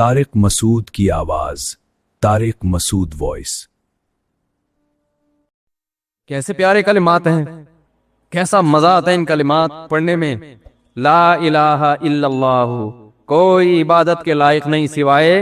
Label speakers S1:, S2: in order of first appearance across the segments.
S1: طارق مسعود کی آواز، طارق مسعود وائس۔
S2: کیسے پیارے کلمات ہیں، کیسا مزہ آتا ہے ان کلمات پڑھنے میں۔ لا الہ الا اللہ، کوئی عبادت کے لائق نہیں سوائے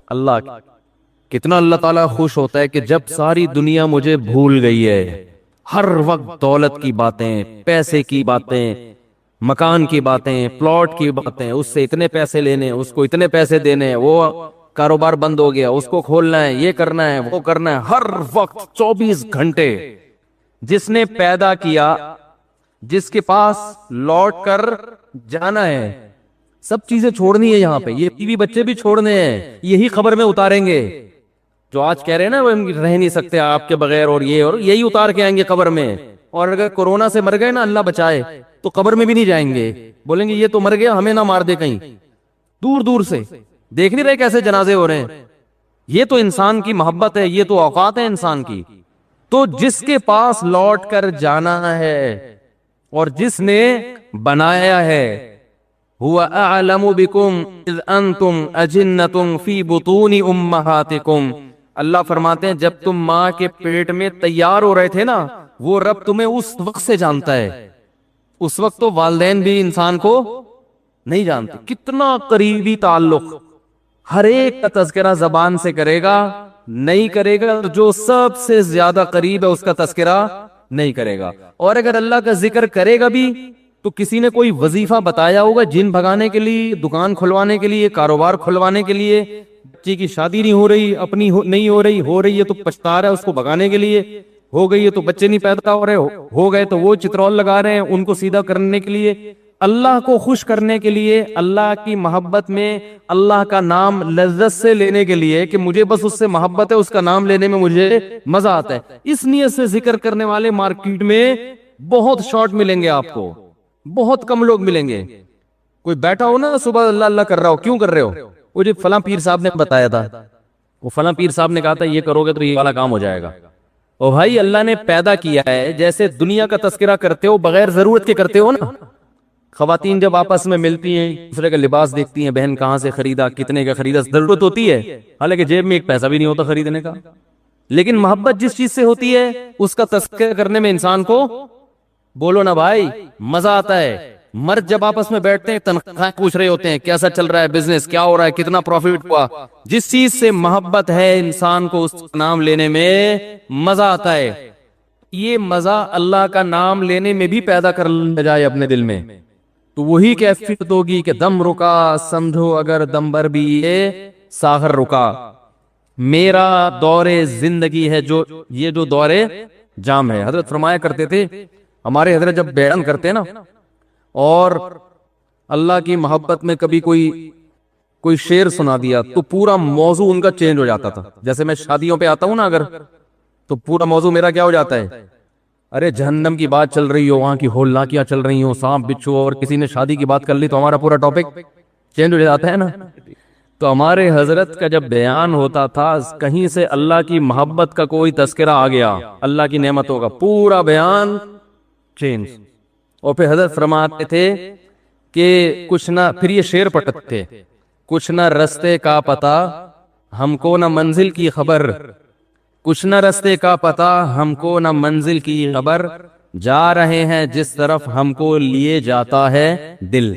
S2: اللہ کی۔ کتنا اللہ تعالیٰ خوش ہوتا ہے کہ جب ساری دنیا مجھے بھول گئی ہے، ہر وقت دولت کی باتیں، پیسے کی باتیں، مکان کی باتیں، پلاٹ کی باتیں، اس سے اتنے پیسے لینے، اس کو اتنے پیسے دینے، وہ کاروبار بند ہو گیا، اس کو کھولنا ہے، یہ کرنا ہے، وہ کرنا ہے، ہر وقت 24 گھنٹے۔ جس نے پیدا کیا، جس کے پاس لوٹ کر جانا ہے، سب چیزیں چھوڑنی ہے یہاں پہ، یہ بیوی بچے بھی چھوڑنے ہیں، یہی خبر میں اتاریں گے۔ جو آج کہہ رہے ہیں نا وہ رہ نہیں سکتے آپ کے بغیر، اور یہی اتار کے آئیں گے قبر میں۔ اور اگر کورونا سے مر گئے نا، اللہ بچائے، تو قبر میں بھی نہیں جائیں گے، بولیں گے یہ تو مر گیا، ہمیں نہ مار دے کہیں۔ دور دور سے دیکھ نہیں رہے کیسے جنازے ہو رہے ہیں۔ یہ تو انسان کی محبت ہے، یہ تو اوقات ہے انسان کی۔ تو جس کے پاس لوٹ کر جانا ہے اور جس نے بنایا ہے، هو اعلم بكم اذ انتم اجنۃ فی بطون امہاتکم، اللہ فرماتے ہیں جب تم ماں کے پیٹ میں تیار ہو رہے تھے نا، وہ رب تمہیں اس وقت سے جانتا ہے۔ اس وقت تو والدین بھی انسان کو نہیں جانتے۔ کتنا قریبی تعلق، ہر ایک کا تذکرہ زبان سے کرے گا، نہیں کرے گا، جو سب سے زیادہ قریب ہے اس کا تذکرہ نہیں کرے گا۔ اور اگر اللہ کا ذکر کرے گا بھی تو کسی نے کوئی وظیفہ بتایا ہوگا جن بھگانے کے لیے، دکان کھلوانے کے لیے، کاروبار کھلوانے کے لیے، بچے کی شادی نہیں ہو رہی، اپنی نہیں ہو رہی ہے تو پچھتا رہا ہے اس کو بھگانے کے لیے، ہو گئی ہے تو بچے نہیں پیدا ہو رہے، ہو گئے تو وہ چترول لگا رہے ہیں ان کو سیدھا کرنے کے لیے، اللہ کو خوش کرنے کے لیے، اللہ کی محبت میں اللہ کا نام لذت سے لینے کے لیے، کہ مجھے بس اس سے محبت ہے، اس کا نام لینے میں مجھے مزہ آتا ہے، اس نیت سے ذکر کرنے والے مارکیٹ میں بہت شارٹ ملیں گے آپ کو، بہت کم لوگ ملیں گے۔ کوئی بیٹھا ہو نا صبح اللہ اللہ کر رہا ہو، کیوں کر رہے ہو؟ وہ جو فلاں پیر صاحب نے بتایا تھا، وہ فلاں پیر صاحب نے کہا تھا یہ کرو گے تو یہ والا کام ہو جائے گا۔ او بھائی، اللہ نے پیدا کیا ہے، جیسے دنیا کا تذکرہ کرتے ہو بغیر ضرورت کے کرتے ہو نا۔ خواتین جب آپس میں ملتی ہیں، دوسرے کا لباس دیکھتی ہیں، بہن کہاں سے خریدا، کتنے کا خریدا، ضرورت ہوتی ہے، حالانکہ جیب میں ایک پیسہ بھی نہیں ہوتا خریدنے کا، لیکن محبت جس چیز سے ہوتی ہے اس کا تذکرہ کرنے میں انسان کو، بولو نا بھائی، مزہ آتا ہے۔ مرد جب آپس میں بیٹھتے ہیں تنخواہ پوچھ رہے ہوتے ہیں، کیسا چل رہا ہے بزنس، کیا ہو رہا ہے، کتنا پروفٹ ہوا۔ جس چیز سے محبت ہے انسان کو اس کا نام لینے میں مزہ آتا ہے۔ یہ مزہ اللہ کا نام لینے میں بھی پیدا کر جائے اپنے دل میں، تو وہی کیفیت ہوگی کہ دم رکا سمجھو اگر دم بھر بھی یہ ساغر رکا۔ میرا دور زندگی ہے یہ جو دور جام ہے۔ حضرت فرمایا کرتے تھے، ہمارے حضرت جب بیان کرتے نا، اور اللہ کی محبت میں کبھی کوئی شعر سنا دیا تو پورا موضوع ان کا چینج ہو جاتا تھا۔ جیسے میں شادیوں پہ آتا ہوں نا اگر، تو پورا موضوع میرا کیا ہو جاتا ہے، ارے جہنم کی بات چل رہی ہو، وہاں کی ہولناکیاں چل رہی ہوں، سانپ بچھو، اور کسی نے شادی کی بات کر لی تو ہمارا پورا ٹاپک چینج ہو جاتا ہے نا۔ تو ہمارے حضرت کا جب بیان ہوتا تھا، کہیں سے اللہ کی محبت کا کوئی تذکرہ آ گیا، اللہ کی نعمتوں کا، پورا بیان چینج۔ اور پھر حضرت فرماتے تھے کہ کچھ نہ، پھر یہ شعر پڑھتے تھے، کچھ نہ رستے کا پتہ ہم کو نہ منزل کی خبر، کچھ نہ رستے کا پتہ ہم کو نہ منزل کی خبر، جا رہے ہیں جس طرف ہم کو لیے جاتا ہے دل۔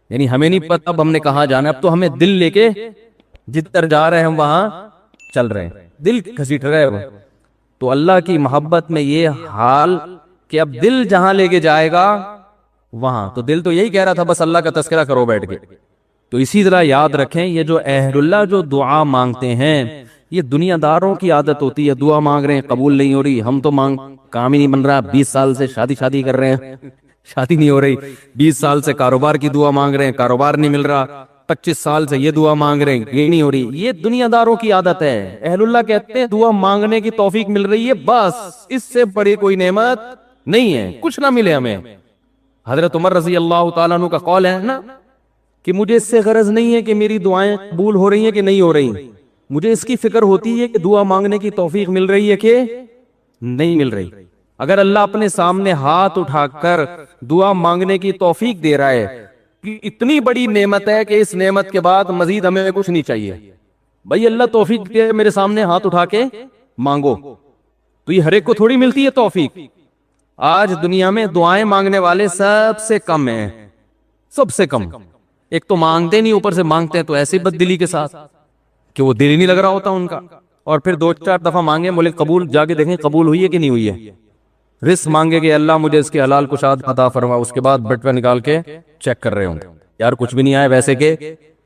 S2: یعنی ہمیں نہیں پتہ اب ہم نے کہاں جانا ہے، اب تو ہمیں دل لے کے جدھر جا رہے ہیں ہم وہاں چل رہے ہیں، دل گھسیٹ رہے ہیں۔ تو اللہ کی محبت میں یہ حال کہ اب دل جہاں لے کے جائے گا وہاں، تو دل تو یہی کہہ رہا تھا بس اللہ کا تذکرہ کرو بیٹھ کے۔ تو اسی طرح یاد رکھیں، یہ جو اہل اللہ جو دعا مانگتے ہیں، یہ دنیا داروں کی عادت ہوتی ہے، دعا مانگ رہے ہیں قبول نہیں ہو رہی، ہم تو کام ہی نہیں بن رہا، 20 سال سے شادی کر رہے ہیں، شادی نہیں ہو رہی، 20 سال سے کاروبار کی دعا مانگ رہے ہیں، کاروبار نہیں مل رہا، 25 سال سے یہ دعا مانگ رہے ہیں، یہ نہیں ہو رہی۔ یہ دنیا داروں کی عادت ہے۔ اہل اللہ کہتے ہیں دعا مانگنے کی توفیق مل رہی ہے، بس اس سے بڑی کوئی نعمت نہیں ہے، کچھ نہ ملے ہمیں۔ حضرت عمر رضی اللہ تعالیٰ عنہ کا قول ہے نا کہ مجھے اس سے غرض نہیں ہے کہ میری دعائیں قبول ہو رہی ہیں کہ نہیں ہو رہی، مجھے اس کی فکر ہوتی ہے کہ دعا مانگنے کی توفیق مل رہی ہے کہ نہیں مل رہی۔ اگر اللہ اپنے سامنے ہاتھ اٹھا کر دعا مانگنے کی توفیق دے رہا ہے کہ اتنی بڑی نعمت ہے کہ اس نعمت کے بعد مزید ہمیں کچھ نہیں چاہیے. بھائی اللہ توفیق دے, میرے سامنے ہاتھ اٹھا کے مانگو. تو یہ ہر ایک کو تھوڑی ملتی ہے توفیق. آج دنیا میں دعائیں مانگنے والے سب سے کم ہیں, سب سے کم. ایک تو مانگتے نہیں, اوپر سے مانگتے ہیں تو ایسی بد دلی کے ساتھ کہ وہ دل ہی نہیں لگ رہا ہوتا ان کا. اور پھر 2-4 دفعہ مانگے, بولے قبول, جا کے دیکھیں قبول ہوئی ہے کہ نہیں ہوئی ہے. رزق مانگے کہ اللہ مجھے اس کے حلال کشاد عطا فرما, اس کے بعد بٹوہ نکال کے چیک کر رہے ہوں یار کچھ بھی نہیں آئے, ویسے کے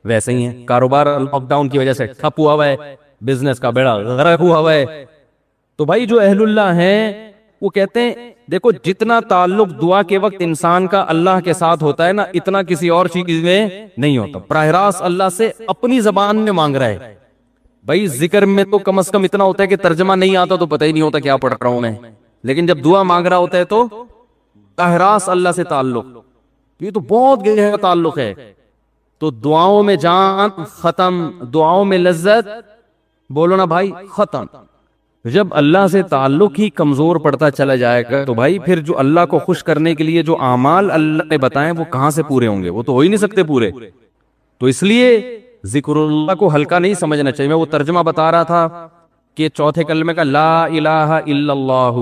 S2: ویسے ہی ہیں. کاروبار لاک ڈاؤن کی وجہ سے ٹھپ ہوا ہوا ہے, بزنس کا بیڑا غرق ہوا ہوا ہے. تو بھائی جو اہل اللہ ہیں وہ کہتے ہیں دیکھو جتنا تعلق دعا کے وقت انسان کا اللہ کے ساتھ ہوتا ہے نا, اتنا کسی اور چیز میں نہیں ہوتا. براہ راست اللہ سے اپنی زبان میں مانگ رہا ہے. بھائی ذکر میں تو کم از کم اتنا ہوتا ہے کہ ترجمہ نہیں آتا تو پتہ ہی نہیں ہوتا کیا پڑھ رہا ہوں میں, لیکن جب دعا مانگ رہا ہوتا ہے تو براہ راست اللہ سے تعلق, یہ تو بہت گہرا تعلق ہے. تو دعاؤں میں جان ختم, دعاؤں میں لذت, بولو نا بھائی, ختم. جب اللہ سے تعلق ہی کمزور پڑتا چلا جائے گا تو بھائی پھر جو اللہ کو خوش کرنے کے لیے جو اعمال اللہ نے بتائے وہ کہاں سے پورے ہوں گے, وہ تو ہو ہی نہیں سکتے پورے. تو اس لیے ذکر اللہ کو ہلکا نہیں سمجھنا چاہیے. میں وہ ترجمہ بتا رہا تھا کہ چوتھے کلمے کا لا الہ الا اللہ,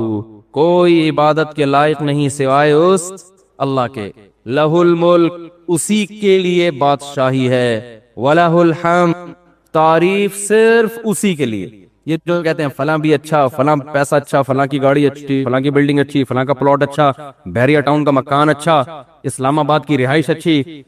S2: کوئی عبادت کے لائق نہیں سوائے اس اللہ کے. لہ الملک, اسی کے لیے بادشاہی ہے. ولہ الحمد, تعریف صرف اسی کے لیے. یہ جو کہتے ہیں فلاں بھی اچھا, فلاں پیسہ اچھا, فلاں کی گاڑی اچھی, فلاں کی بلڈنگ اچھی, فلاں کا پلاٹ اچھا, بحریہ ٹاؤن کا مکان اچھا, اسلام آباد کی رہائش اچھی,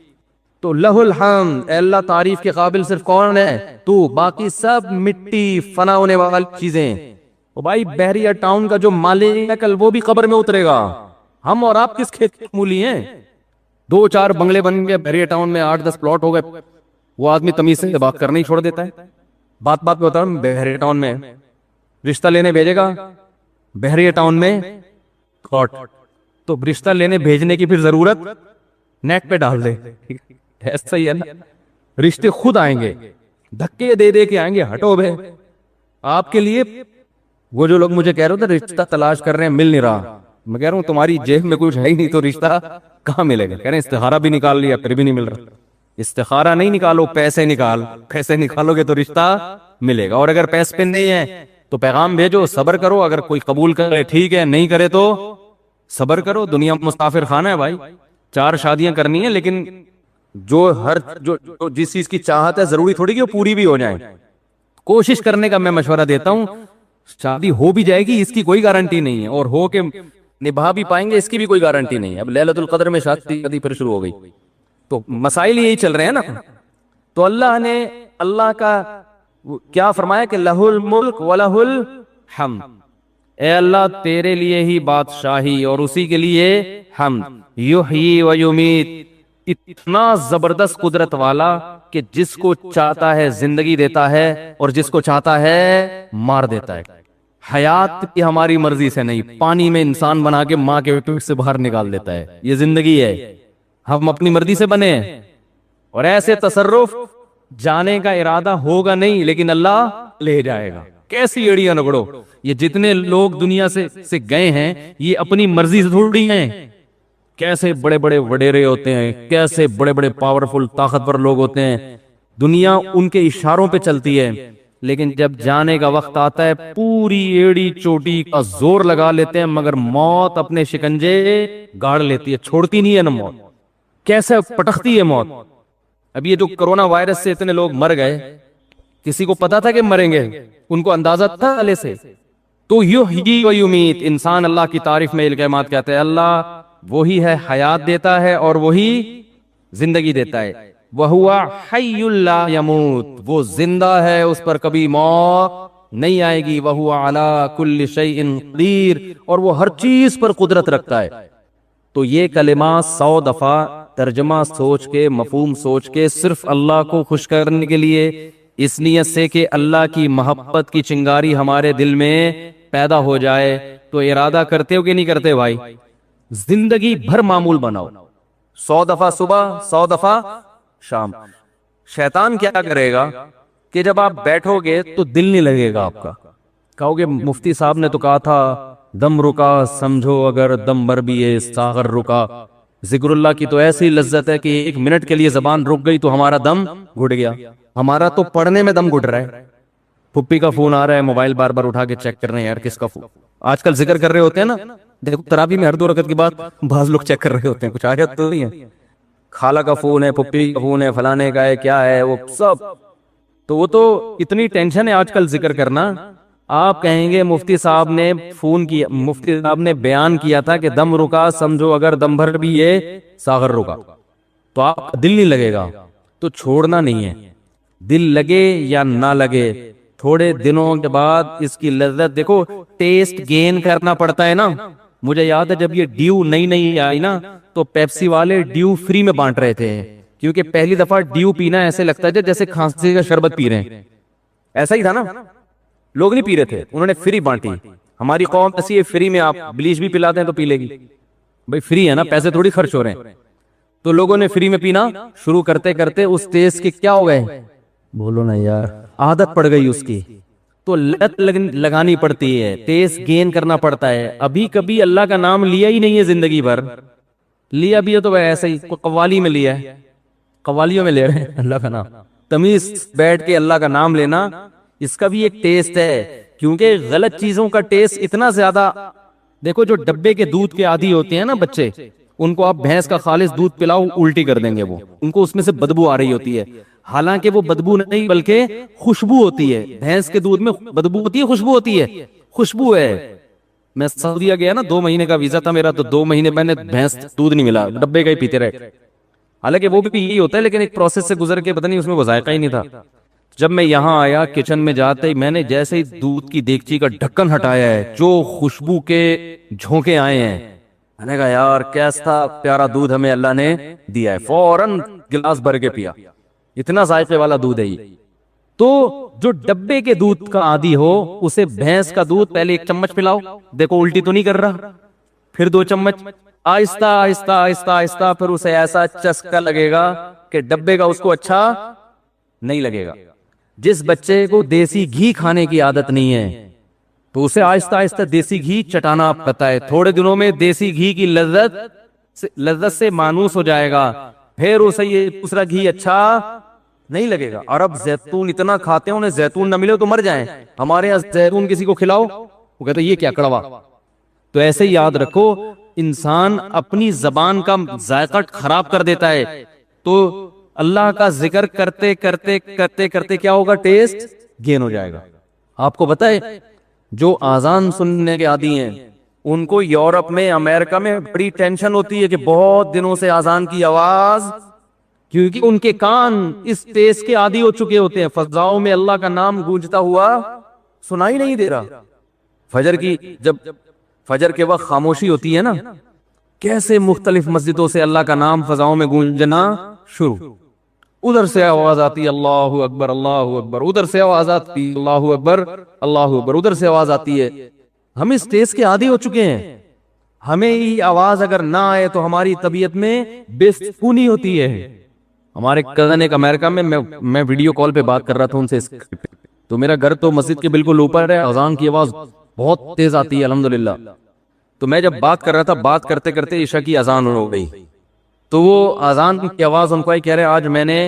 S2: تو لہ الحمد, اے اللہ تعریف کے قابل صرف کون ہے تو, باقی سب مٹی فنا ہونے والی چیزیں. او بھائی بحریہ ٹاؤن کا جو مالک ہے کل وہ بھی قبر میں اترے گا. ہم اور آپ کس کھیت مولی ہیں؟ 2-4 بنگلے بن گئے بحریہ ٹاؤن میں, 8-10 پلاٹ ہو گئے, وہ آدمی تمیز سے بات کرنا ہی چھوڑ دیتا ہے. بات میں بتا رہا ہوں, بحریہ ٹاؤن میں رشتہ لینے بھیجے گا, بحریہ ٹاؤن میں کورٹ, تو رشتہ لینے بھیجنے کی پھر ضرورت نیٹ پہ ڈال دے. ایسا ہی ہے نا, رشتے خود آئیں گے, دھکے دے دے کے آئیں گے, ہٹو بے. آپ کے لیے وہ جو لوگ مجھے کہہ رہے تھے رشتہ تلاش کر رہے ہیں, مل نہیں رہا, میں کہہ رہا ہوں تمہاری جیب میں کچھ ہے ہی نہیں تو رشتہ کہاں ملے گا. کہہ رہے ہیں استخارہ بھی نکال لیا پھر بھی نہیں مل رہا. استخارہ نہیں نکالو, پیسے نکال, پیسے نکالو گے تو رشتہ ملے گا. اور اگر پیسے پہ نہیں ہے تو پیغام بھیجو, صبر کرو, اگر کوئی قبول کرے ٹھیک ہے, نہیں کرے تو صبر کرو. دنیا مسافر خانہ ہے بھائی, 4 شادیاں کرنی ہیں, لیکن جو جس چیز کی چاہت ہے ضروری تھوڑی کہ وہ پوری بھی ہو جائیں. کوشش کرنے کا میں مشورہ دیتا ہوں. شادی ہو بھی جائے گی اس کی کوئی گارنٹی نہیں ہے, اور ہو کے نبھا بھی پائیں گے اس کی بھی کوئی گارنٹی نہیں ہے. اب لیلۃ القدر میں شادی پھر شروع ہو گئی, تو مسائل یہی چل رہے ہیں نا. تو اللہ نے اللہ کا کیا فرمایا کہ لہ الملک ولہ الحمد, اے اللہ تیرے لیے ہی بادشاہی اور اسی کے لیے حمد. یحیی و یمیت, اتنا زبردست قدرت والا کہ جس کو چاہتا ہے زندگی دیتا ہے اور جس کو چاہتا ہے مار دیتا ہے. حیات کی ہماری مرضی سے نہیں, پانی میں انسان بنا کے ماں کے پیٹ سے باہر نکال دیتا ہے. یہ زندگی ہے, ہم اپنی مرضی سے بنے ہیں. اور ایسے تصرف جانے کا ارادہ ہوگا نہیں, لیکن اللہ لے جائے گا. کیسی ایڑیاں نگڑو, یہ جتنے لوگ دنیا سے گئے ہیں یہ اپنی مرضی سے تھوڑی ہیں. کیسے بڑے بڑے وڈیرے ہوتے ہیں, کیسے بڑے بڑے پاورفل طاقتور لوگ ہوتے ہیں, دنیا ان کے اشاروں پہ چلتی ہے. لیکن جب جانے کا وقت آتا ہے پوری ایڑی چوٹی کا زور لگا لیتے ہیں, مگر موت اپنے شکنجے گاڑ لیتی ہے, چھوڑتی نہیں ہے نا موت. کیسے پٹکتی ہے موت. اب یہ جو کرونا وائرس سے اتنے لوگ مر گئے, کسی کو پتا تھا کہ مریں گے؟ ان کو اندازہ تھا پہلے سے. تو یحیی و یمیت, انسان اللہ کی تعریف میں الکلمات کہتے ہیں. اللہ وہی ہے حیات دیتا ہے اور وہی زندگی دیتا ہے. وَهُوَ حَيٌّ لَا يَمُوتُ, وہ زندہ ہے, اس پر کبھی موت نہیں آئے گی. وَهُوَ عَلَى كُلِّ شَيْءٍ قَدِيرٌ, اور وہ ہر چیز پر قدرت رکھتا ہے. تو یہ کلمہ 100 دفعہ ترجمہ سوچ کے, مفہوم سوچ کے, صرف اللہ کو خوش کرنے کے لیے, اس نیت سے کہ اللہ کی محبت کی چنگاری ہمارے دل میں پیدا ہو جائے. تو ارادہ کرتے ہو کہ نہیں کرتے بھائی؟ زندگی بھر معمول بناؤ, 100 دفعہ صبح, 100 دفعہ شام. شیطان کیا کرے گا کہ جب آپ بیٹھو گے تو دل نہیں لگے گا آپ کا. کہو گے مفتی صاحب نے تو کہا تھا دم رکا سمجھو اگر دم بر بھی ہے ساغر رکا. ذکر اللہ کی تو ایسی لذت ہے کہ 1 منٹ کے لیے زبان رک گئی تو ہمارا دم گھٹ گیا. ہمارا تو پڑھنے میں دم گھٹ رہا ہے. پھپھی کا فون آ رہا ہے, موبائل بار بار اٹھا کے چیک کر رہے ہیں, یار کس کا فون. آج کل ذکر کر رہے ہوتے ہیں نا, دیکھو تراویح میں ہر 2 رکعت کے بعد بعض لوگ چیک کر رہے ہوتے ہیں, کچھ آیت تو نہیں ہے, خالہ کا فون ہے, پھپھی کا فون ہے, فلانے کا ہے, کیا ہے وہ سب. تو وہ تو اتنی ٹینشن ہے آج کل ذکر کرنا. آپ کہیں گے مفتی صاحب نے فون کیا, مفتی صاحب نے بیان کیا تھا کہ دم رکا سمجھو اگر دم بھر بھی یہ ساغر رکا, تو آپ کا دل نہیں لگے گا. تو چھوڑنا نہیں ہے, دل لگے یا نہ لگے, تھوڑے دنوں کے بعد اس کی لذت دیکھو, ٹیسٹ گین کرنا پڑتا ہے نا. مجھے یاد ہے جب یہ ڈیو نئی آئی نا, تو پیپسی والے ڈیو فری میں بانٹ رہے تھے, کیونکہ پہلی دفعہ ڈیو پینا ایسے لگتا ہے جیسے کھانسی کا شربت پی رہے ہیں. ایسا ہی تھا نا, لوگ نہیں پی رہے تھے, انہوں نے فری بانٹی. ہماری قوم ایسی ہے, فری میں آپ بلیچ بھی پلاتے ہیں تو پی لے گی, بھائی فری ہے نا, پیسے تھوڑی خرچ ہو رہے ہیں. تو لوگوں نے فری میں پینا شروع کرتے کرتے اس ٹیسٹ کے کیا ہو گئے, بولو نا یار, عادت پڑ گئی اس کی. تو لت لگانی پڑتی ہے, ٹیسٹ گین کرنا پڑتا ہے. ابھی کبھی اللہ کا نام لیا ہی نہیں ہے زندگی بھر, لیا بھی ہے تو ایسا ہی قوالی میں لیا ہے, قوالیوں میں لے رہے ہیں اللہ کا نام. تمیز بیٹھ کے اللہ کا نام لینا, اس کا بھی ایک ٹیسٹ ہے, کیونکہ غلط چیزوں کا ٹیسٹ اتنا زیادہ. دیکھو جو ڈبے کے دودھ کے عادی ہوتے ہیں نا بچے, ان کو آپ بھینس کا خالص دودھ پلاؤ الٹی کر دیں گے, وہ ان کو اس میں سے بدبو آ رہی ہوتی ہے. حالانکہ وہ بدبو نہیں بلکہ خوشبو ہوتی ہے. بھینس کے دودھ میں بدبو ہوتی ہے, خوشبو ہوتی ہے, خوشبو ہے. میں سعودیہ گیا نا, 2 مہینے کا ویزا تھا میرا, تو 2 مہینے میں نے بھینس دودھ نہیں ملا, ڈبے کا ہی پیتے رہے. حالانکہ وہ بھی یہی ہوتا ہے, لیکن ایک پروسیس سے گزر کے پتہ نہیں اس میں وہ ذائقہ ہی نہیں تھا. جب میں یہاں آیا, کچن میں جاتے ہی میں نے جیسے ہی دودھ کی دیگچی کا ڈھکن ہٹایا ہے, جو خوشبو کے جھونکے آئے ہیں, میں نے کہا یار کیسا پیارا دودھ ہمیں اللہ نے دیا ہے. فوراً گلاس بھر کے پیا, اتنا ذائقے والا دودھ ہے یہ. تو جو ڈبے کے دودھ کا عادی ہو, اسے بھینس کا دودھ پہلے 1 چمچ پلاؤ, دیکھو الٹی تو نہیں کر رہا, پھر 2 چمچ, آہستہ آہستہ آہستہ آہستہ, پھر اسے ایسا چسکا لگے گا کہ ڈبے کا اس کو اچھا نہیں لگے گا. جس بچے کو دیسی گھی کھانے کی عادت نہیں ہے, تو اسے آہستہ آہستہ دیسی گھی چٹانا پڑتا ہے. تھوڑے دنوں میں دیسی گھی کی لذت سے مانوس ہو جائے گا, پھر اسے یہ دوسرا گھی اچھا نہیں لگے گا. عرب زیتون اتنا کھاتے ہیں, انہیں زیتون نہ ملے تو مر جائیں. ہمارے یہاں زیتون کسی کو کھلاؤ, وہ کہتے ہیں یہ کیا کڑوا. تو ایسے ہی یاد رکھو, انسان اپنی زبان کا ذائقہ خراب کر دیتا ہے. تو اللہ کا ذکر کرتے کرتے کرتے کرتے کیا ہوگا, ٹیسٹ گین ہو جائے گا. آپ کو پتہ ہے جو آزان سننے کے عادی ہیں, ان کو یورپ میں, امریکہ میں بڑی ٹینشن ہوتی ہے کہ بہت دنوں سے آزان کی آواز, کیونکہ ان کے کان اس ٹیسٹ کے عادی ہو چکے ہوتے ہیں. فضاؤں میں اللہ کا نام گونجتا ہوا سنائی نہیں دے رہا. جب فجر کے وقت خاموشی ہوتی ہے نا, کیسے مختلف مسجدوں سے اللہ کا نام فضاؤں میں گونجنا شروع. ادھر سے آواز آتی اللہ اکبر اللہ اکبر, ادھر سے آواز آتی اللہ اکبر اللہ اکبر, ادھر سے آواز آتی ہے. ہم اس ٹیسٹ کے عادی ہو چکے ہیں. ہمیں یہ آواز اگر نہ آئے تو ہماری طبیعت میں بے سکونی ہوتی ہے. ہمارے کزن ایک امریکہ میں ویڈیو کال پہ بات کر رہا تھا ان سے, تو میرا گھر تو مسجد کے بالکل اوپر ہے, اذان کی آواز بہت تیز آتی ہے الحمدللہ. تو میں جب بات کر رہا تھا, بات کرتے کرتے عشاء کی اذان ہو گئی, تو وہ اذان کی آواز ان کو کہہ رہے آج میں نے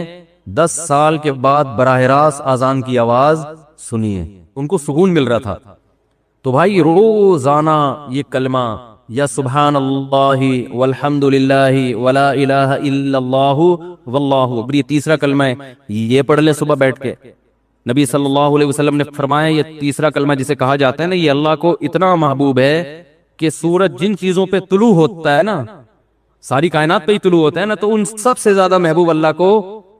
S2: 10 سال کے بعد براہ راست اذان کی آواز سنی ہے. ان کو سکون مل رہا تھا. تو بھائی روزانہ یہ کلمہ یا سبحان اللہ والحمد للہ ولا الہ الا اللہ واللہ اکبر, یہ تیسرا کلمہ ہے, یہ پڑھ لیں صبح بیٹھ کے. نبی صلی اللہ علیہ وسلم نے فرمایا یہ تیسرا کلمہ جسے کہا جاتا ہے نا, یہ اللہ کو اتنا محبوب ہے کہ سورج جن چیزوں پہ طلوع ہوتا ہے نا, ساری کائنات پہ ہی طلوع ہوتا ہے نا, تو ان سب سے زیادہ محبوب اللہ کو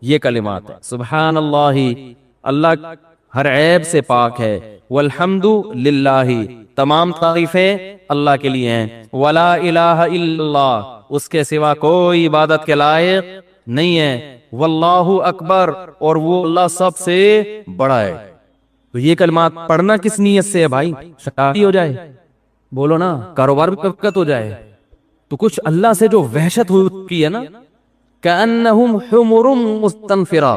S2: یہ کلمات ہے. سبحان اللہ, اللہ ہر عیب سے پاک ہے. والحمد للہ, تمام تعریفیں اللہ کے لیے ہیں. ولا الہ الا اللہ, اس کے سوا کوئی عبادت کے لائق نہیں ہے. واللہ اکبر, اور وہ اللہ سب سے بڑا ہے. تو یہ کلمات پڑھنا کس نیت سے ہے بھائی؟ شکایت ہو جائے, بولو نا, کاروبار بھی برکت ہو جائے. تو کچھ اللہ سے جو وحشت ہوتی ہے نا, کأنہم حمر مستنفرہ.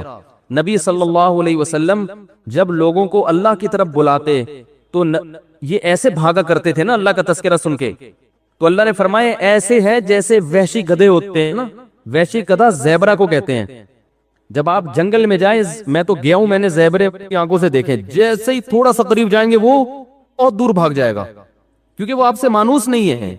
S2: نبی صلی اللہ علیہ وسلم جب لوگوں کو اللہ کی طرف بلاتے تو یہ ایسے بھاگا کرتے تھے نا اللہ کا تذکرہ سن کے, تو اللہ نے فرمایا ایسے ہے جیسے وحشی گدھے ہوتے ہیں نا، وحشی گدھا زیبرا کو کہتے ہیں. جب آپ جنگل میں جائیں، میں تو گیا ہوں، میں نے زیبرے اپنی آنکھوں سے دیکھے، جیسے ہی تھوڑا سا قریب جائیں گے وہ بہت دور بھاگ جائے گا، کیونکہ وہ آپ سے مانوس نہیں ہے.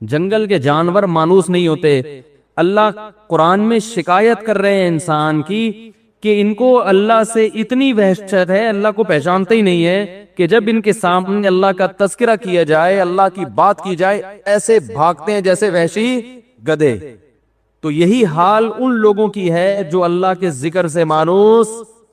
S2: جنگل کے جانور مانوس نہیں ہوتے. اللہ قرآن میں شکایت کر رہے ہیں انسان کی کہ ان کو اللہ سے اتنی وحشت ہے، اللہ کو پہچانتے ہی نہیں ہے کہ جب ان کے سامنے اللہ کا تذکرہ کیا جائے، اللہ کی بات کی جائے، ایسے بھاگتے ہیں جیسے وحشی گدھے. تو یہی حال ان لوگوں کی ہے جو اللہ کے ذکر سے مانوس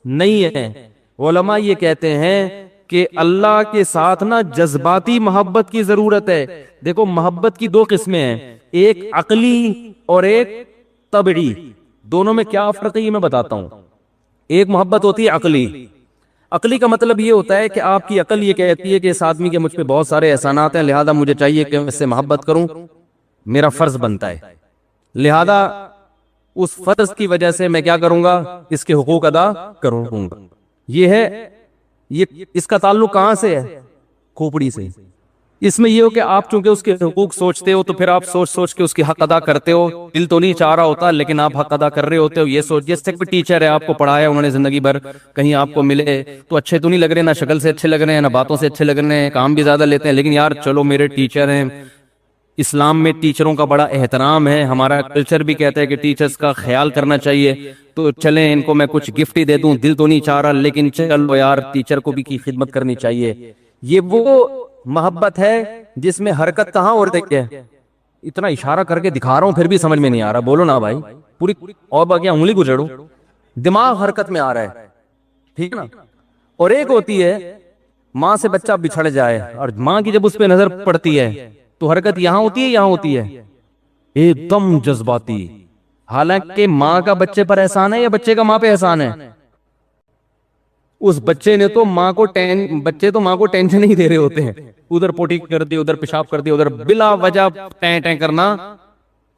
S2: نہیں ہے. علماء یہ کہتے ہیں کہ اللہ کے ساتھ نا جذباتی محبت کی ضرورت ہے. دیکھو محبت کی دو قسمیں ہیں، ایک عقلی اور ایک طبعی. دونوں میں کیا فرق ہے یہ میں بتاتا ہوں. ایک محبت ہوتی ہے عقلی. عقلی کا مطلب یہ ہوتا ہے کہ آپ کی عقل یہ کہتی ہے کہ اس آدمی کے مجھ پہ بہت سارے احسانات ہیں، لہذا مجھے چاہیے کہ میں اس سے محبت کروں، میرا فرض بنتا ہے، لہذا اس فرض کی وجہ سے میں کیا کروں گا، اس کے حقوق ادا کروں گا. یہ ہے، یہ اس کا تعلق کہاں سے ہے؟ کھوپڑی سے. اس میں یہ ہو کہ آپ چونکہ اس کے حقوق سوچتے ہو تو پھر آپ سوچ سوچ کے اس کی حق ادا کرتے ہو. دل تو نہیں چاہ رہا ہوتا لیکن آپ حق ادا کر رہے ہوتے ہو. یہ سوچ جیسے کوئی ٹیچر ہے، آپ کو پڑھایا انہوں نے زندگی بھر، کہیں آپ کو ملے تو اچھے تو نہیں لگ رہے، نہ شکل سے اچھے لگ رہے ہیں، نہ باتوں سے اچھے لگ رہے ہیں، کام بھی زیادہ لیتے ہیں، لیکن یار چلو میرے ٹیچر ہیں. اسلام میں ٹیچروں کا بڑا احترام ہے، ہمارا کلچر بھی کہتا ہے کہ ٹیچرز کا خیال کرنا چاہیے، تو چلیں ان کو میں کچھ گفٹ ہی دے دوں. دل تو نہیں چاہ رہا لیکن چلو یار ٹیچر کو بھی کی خدمت کرنی چاہیے. یہ وہ محبت ہے جس میں حرکت کہاں اور دیکھے، اتنا اشارہ کر کے دکھا رہا ہوں پھر بھی سمجھ میں نہیں آ رہا. بولو نا بھائی، پوری اور باقی انگلی کو جڑو، دماغ حرکت میں آ رہا ہے، ٹھیک نا. اور ایک ہوتی ہے ماں سے بچہ بچھڑ جائے اور ماں کی جب اس پہ نظر پڑتی ہے تو حرکت یہاں ہوتی ہے، یہاں ہوتی ہے، ایک دم جذباتی. حالانکہ ماں کا بچے پر احسان ہے یا بچے کا ماں پہ احسان ہے؟ اس بچے نے تو بچے تو ماں کو ٹینشن نہیں دے رہے ہوتے ہیں، ادھر پوٹی کر دی، ادھر پیشاب کر دی، ادھر بلا وجہ ٹیں ٹیں کرنا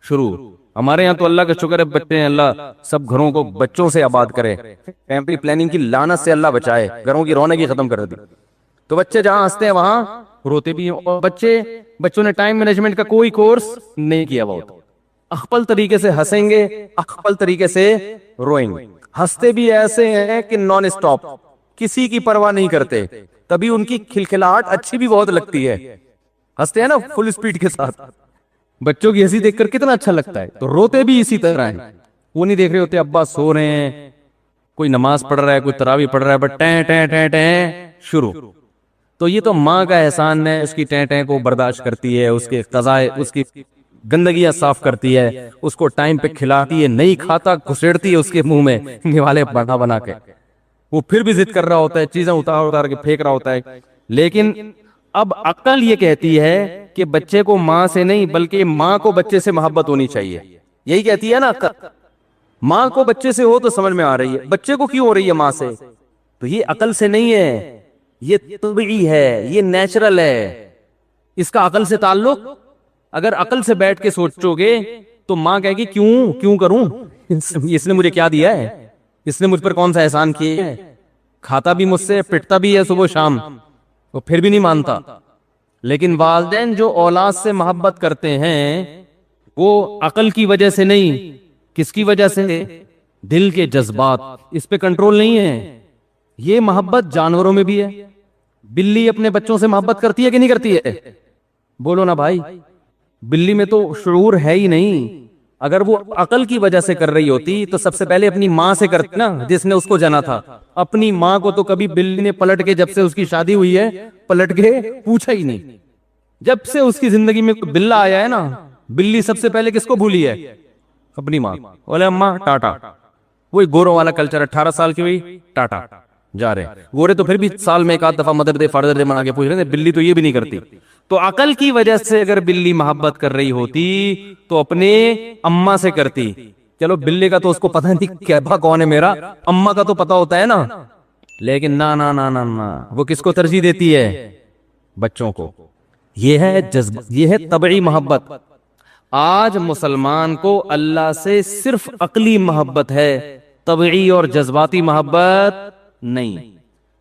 S2: شروع. ہمارے یہاں تو اللہ کا شکر ہے بچے ہیں، اللہ سب گھروں کو بچوں سے آباد کرے، فیملی پلاننگ کی لعنت سے اللہ بچائے، گھروں کی رونق ہی ختم کر دی. تو بچے جہاں ہنستے ہیں وہاں روتے بھی ہیں، اور بچوں نے ٹائم مینجمنٹ کا کوئی کورس نہیں کیا ہوا ہوتا. اخپل طریقے سے ہنسیں گے، اخپل طریقے سے روئیں گے. ہنستے بھی ایسے ہیں کہ نان اسٹاپ، کسی کی پرواہ نہیں کرتے، تبھی ان کی کھلکھلاہٹ اچھی بھی بہت لگتی ہے. ہنستے ہیں نا فل اسپیڈ کے ساتھ، بچوں کی ہنسی دیکھ کر کتنا اچھا لگتا ہے. تو روتے بھی اسی طرح ہیں، وہ نہیں دیکھ رہے ہوتے ابا سو رہے ہیں، کوئی نماز پڑھ رہا ہے، کوئی تراویح پڑھ رہا ہے، بٹ ٹیں ٹیں ٹیں ٹیں شروع. تو یہ تو ماں کا احسان ہے، اس کی ٹیں ٹیں کو برداشت کرتی ہے، اس کے قضائے، اس کی گندگیاں صاف کرتی ہے، اس کو ٹائم پہ کھلاتی ہے، نہیں کھاتا گھسیڑتی ہے اس کے منہ میں نوالے بنا بنا کے. وہ پھر بھی ضد کر رہا ہوتا ہے، چیزیں اتار اتار کے پھینک رہا ہوتا ہے. لیکن اب عقل یہ کہتی ہے کہ بچے کو ماں سے نہیں بلکہ ماں کو بچے سے محبت ہونی چاہیے. یہی کہتی ہے نا عقل. ماں کو بچے سے ہو تو سمجھ میں آ رہی ہے، بچے کو کیوں ہو رہی ہے ماں سے؟ تو یہ عقل سے نہیں ہے، یہ طبعی ہے، یہ نیچرل ہے، اس کا عقل سے تعلق. اگر عقل سے بیٹھ کے سوچو گے تو ماں کہے گی کیوں کروں، اس نے مجھے کیا دیا ہے، اس نے مجھ پر کون سا احسان کیا ہے، کھاتا بھی مجھ سے، پٹتا بھی ہے صبح شام، وہ پھر بھی نہیں مانتا. لیکن والدین جو اولاد سے محبت کرتے ہیں وہ عقل کی وجہ سے نہیں، کس کی وجہ سے؟ دل کے جذبات، اس پہ کنٹرول نہیں ہے. یہ محبت جانوروں میں بھی ہے. بلی اپنے بچوں سے محبت کرتی ہے کہ نہیں کرتی ہے؟ بولو نا بھائی. بلی میں تو شعور ہے ہی نہیں. اگر وہ عقل کی وجہ سے کر رہی ہوتی تو سب سے پہلے اپنی ماں سے کرتی نا، جس نے اس کو جنا تھا. اپنی ماں کو تو کبھی بلی نے پلٹ کے، جب سے اس کی شادی ہوئی ہے پلٹ کے پوچھا ہی نہیں. جب سے اس کی زندگی میں کوئی بلا آیا ہے نا، بلی سب سے پہلے کس کو بھولی ہے؟ اپنی ماں. بولے اماں ٹاٹا. وہی گوروں والا کلچر، 18 سال کی ہوئی ٹاٹا جا رہے. گورے تو پھر بھی سال میں ایک آدھ دفعہ مدر دے فادر دے منا کے پوچھ رہے ہیں، بلی تو یہ بھی نہیں کرتی. تو عقل کی وجہ سے اگر بلی محبت کر رہی ہوتی تو اپنے اماں سے کرتی. چلو بلی کا تو اس کو پتہ نہیں کہبا کون ہے میرا، اماں کا تو پتہ ہوتا ہے نا. لیکن نا نا نا نا نا، وہ کس کو ترجیح دیتی ہے؟ بچوں کو. یہ ہے جذبہ، یہ ہے طبعی محبت. آج مسلمان کو اللہ سے صرف عقلی محبت ہے، طبعی اور جذباتی محبت نہیں.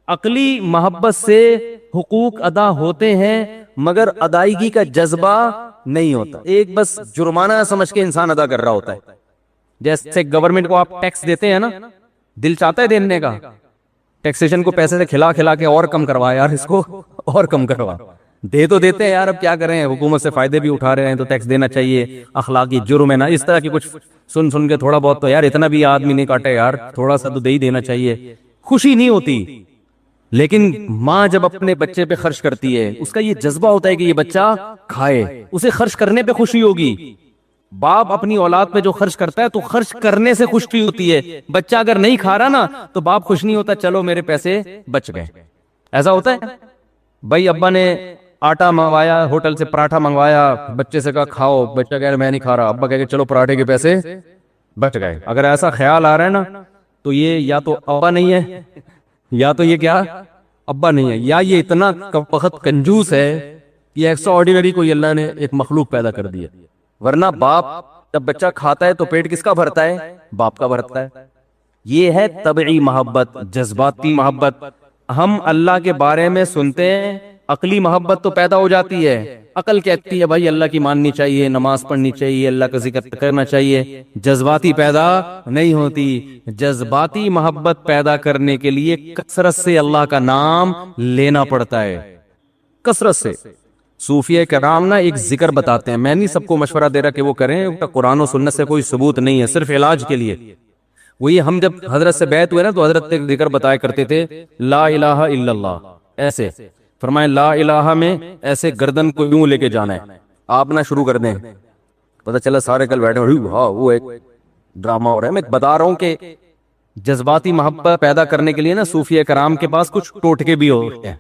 S2: عقلی محبت سے حقوق ادا ہوتے ہیں مگر ادائیگی کا جذبہ نہیں ہوتا. ایک بس جرمانہ سمجھ کے انسان ادا کر رہا ہوتا ہے. جیسے گورنمنٹ کو آپ ٹیکس دیتے ہیں نا, دل چاہتا ہے دینے کا, ٹیکسیشن کو پیسے سے کھلا کھلا کے اور کم کروا یار, اس کو اور کم کروا. دے تو دیتے ہیں یار, اب کیا کریں, حکومت سے فائدے بھی اٹھا رہے ہیں تو ٹیکس دینا چاہیے, اخلاقی جرم ہے نا. اس طرح کی کچھ سن کے تھوڑا بہت تو یار, اتنا بھی آدمی نہیں کاٹے یار, تھوڑا سا تو دے ہی دینا چاہیے. خوشی نہیں ہوتی, لیکن ماں جب اپنے بچے پہ خرچ کرتی ہے, اس کا یہ جذبہ ہوتا ہے کہ یہ بچہ کھائے, اسے خرچ کرنے پہ خوشی ہوگی. باپ اپنی اولاد پہ جو خرچ کرتا ہے تو خرچ کرنے سے خوشی ہوتی ہے. بچہ اگر نہیں کھا رہا نا تو باپ خوش نہیں ہوتا, چلو میرے پیسے بچ گئے. ایسا ہوتا ہے بھائی, ابا نے آٹا منگوایا ہوٹل سے, پراٹھا منگوایا, بچے سے کہا کھاؤ, بچہ کہہ رہا میں نہیں کھا رہا, ابا کہہ کہ چلو پراٹھے کے پیسے بچ گئے. اگر ایسا خیال آ رہا ہے نا تو یہ یا تو ابا نہیں ہے, یا تو یہ کیا ابا نہیں ہے, یا یہ اتنا وقت کنجوس ہے, یہ ایکسٹرا آرڈینری کوئی اللہ نے ایک مخلوق پیدا کر دیا. ورنہ باپ جب بچہ کھاتا ہے تو پیٹ کس کا بھرتا ہے, باپ کا بھرتا ہے. یہ ہے طبعی محبت, جذباتی محبت. ہم اللہ کے بارے میں سنتے ہیں, عقلی محبت تو پیدا ہو جاتی ہے, عقل کہتی ہے بھائی اللہ کی ماننی چاہیے, نماز پڑھنی چاہیے, اللہ کا ذکر کرنا چاہیے. جذباتی پیدا نہیں ہوتی. جذباتی محبت پیدا کرنے کے لیے کثرت سے اللہ کا نام لینا پڑتا ہے, کثرت سے. صوفیہ کرام نا ایک ذکر بتاتے ہیں, میں نہیں سب کو مشورہ دے رہا کہ وہ کریں, قرآن و سنت سے کوئی ثبوت نہیں ہے, صرف علاج کے لیے. وہ یہ, ہم جب حضرت سے بیعت ہوئے نا تو حضرت ایک ذکر بتایا کرتے تھے, لا الہ الا اللہ. ایسے فرمائے لا الہ میں ایسے گردن کو یوں لے کے جانا ہے. آپ نہ شروع کر دیں, پتہ چلا سارے کل بیٹھے ہاں وہ ایک ڈرامہ ہو رہا ہے. میں بتا رہا ہوں کہ جذباتی محبت پیدا کرنے کے لیے نا صوفیہ کرام کے پاس کچھ ٹوٹکے بھی ہوتے ہیں.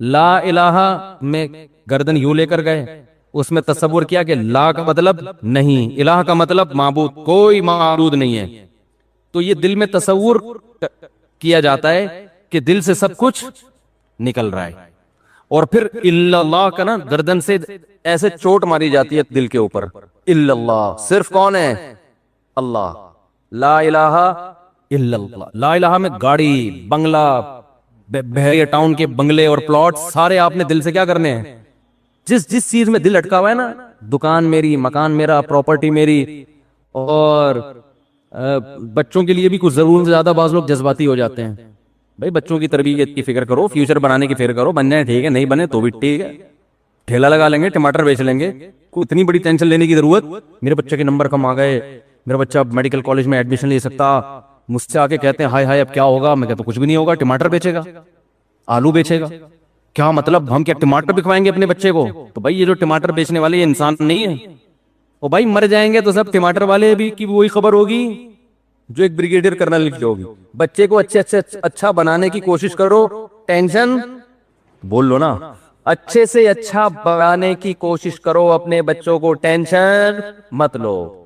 S2: لا الہ میں گردن یوں لے کر گئے, اس میں تصور کیا کہ لا کا مطلب نہیں, الہ کا مطلب معبود, کوئی معبود نہیں ہے. تو یہ دل میں تصور کیا جاتا ہے کہ دل سے سب کچھ نکل رہا ہے, اور پھر الا اللہ کا نا گردن سے ایسے چوٹ ماری جاتی ہے دل کے اوپر. الا اللہ, صرف کون ہے, اللہ. لا الہ الا اللہ. لا الہ میں گاڑی, بنگلہ, بحریہ ٹاؤن کے بنگلے اور پلاٹ سارے آپ نے دل سے کیا کرنے ہیں, جس چیز میں دل اٹکا ہوا ہے نا, دکان میری, مکان میرا, پراپرٹی میری. اور بچوں کے لیے بھی کچھ ضرورت سے زیادہ بعض لوگ جذباتی ہو جاتے ہیں. بھائی بچوں کی تربیت کی فکر کرو, فیوچر بنانے کی فکر کرو, بن جائیں ٹھیک ہے, نہیں بنے تو بھی ٹھیک ہے, ٹھیلا لگا لیں گے, ٹماٹر بیچ لیں گے, کوئی اتنی بڑی ٹینشن لینے کی ضرورت. میرے بچے کے نمبر کم آ گئے, میرا بچہ میڈیکل کالج میں ایڈمیشن لے سکتا, مجھ سے آ کے کہتے ہیں ہائے ہائے اب کیا ہوگا, میں کہتا ہوں کچھ بھی نہیں ہوگا, ٹماٹر بیچے گا, آلو بیچے گا. کیا مطلب, ہم کیا ٹماٹر بکوائیں گے اپنے بچے کو؟ تو بھائی یہ جو ٹماٹر بیچنے والے یہ انسان نہیں ہے, اور بھائی مر جائیں گے تو سب ٹماٹر والے بھی کی وہی خبر ہوگی جو ایک بریگیڈیئر کرنل کی ہوگی. بچے کو اچھا بنانے کی کوشش کرو, ٹینشن بول لو نا, اچھے سے اچھا بنانے کی کوشش کرو اپنے بچوں کو, ٹینشن مت لو.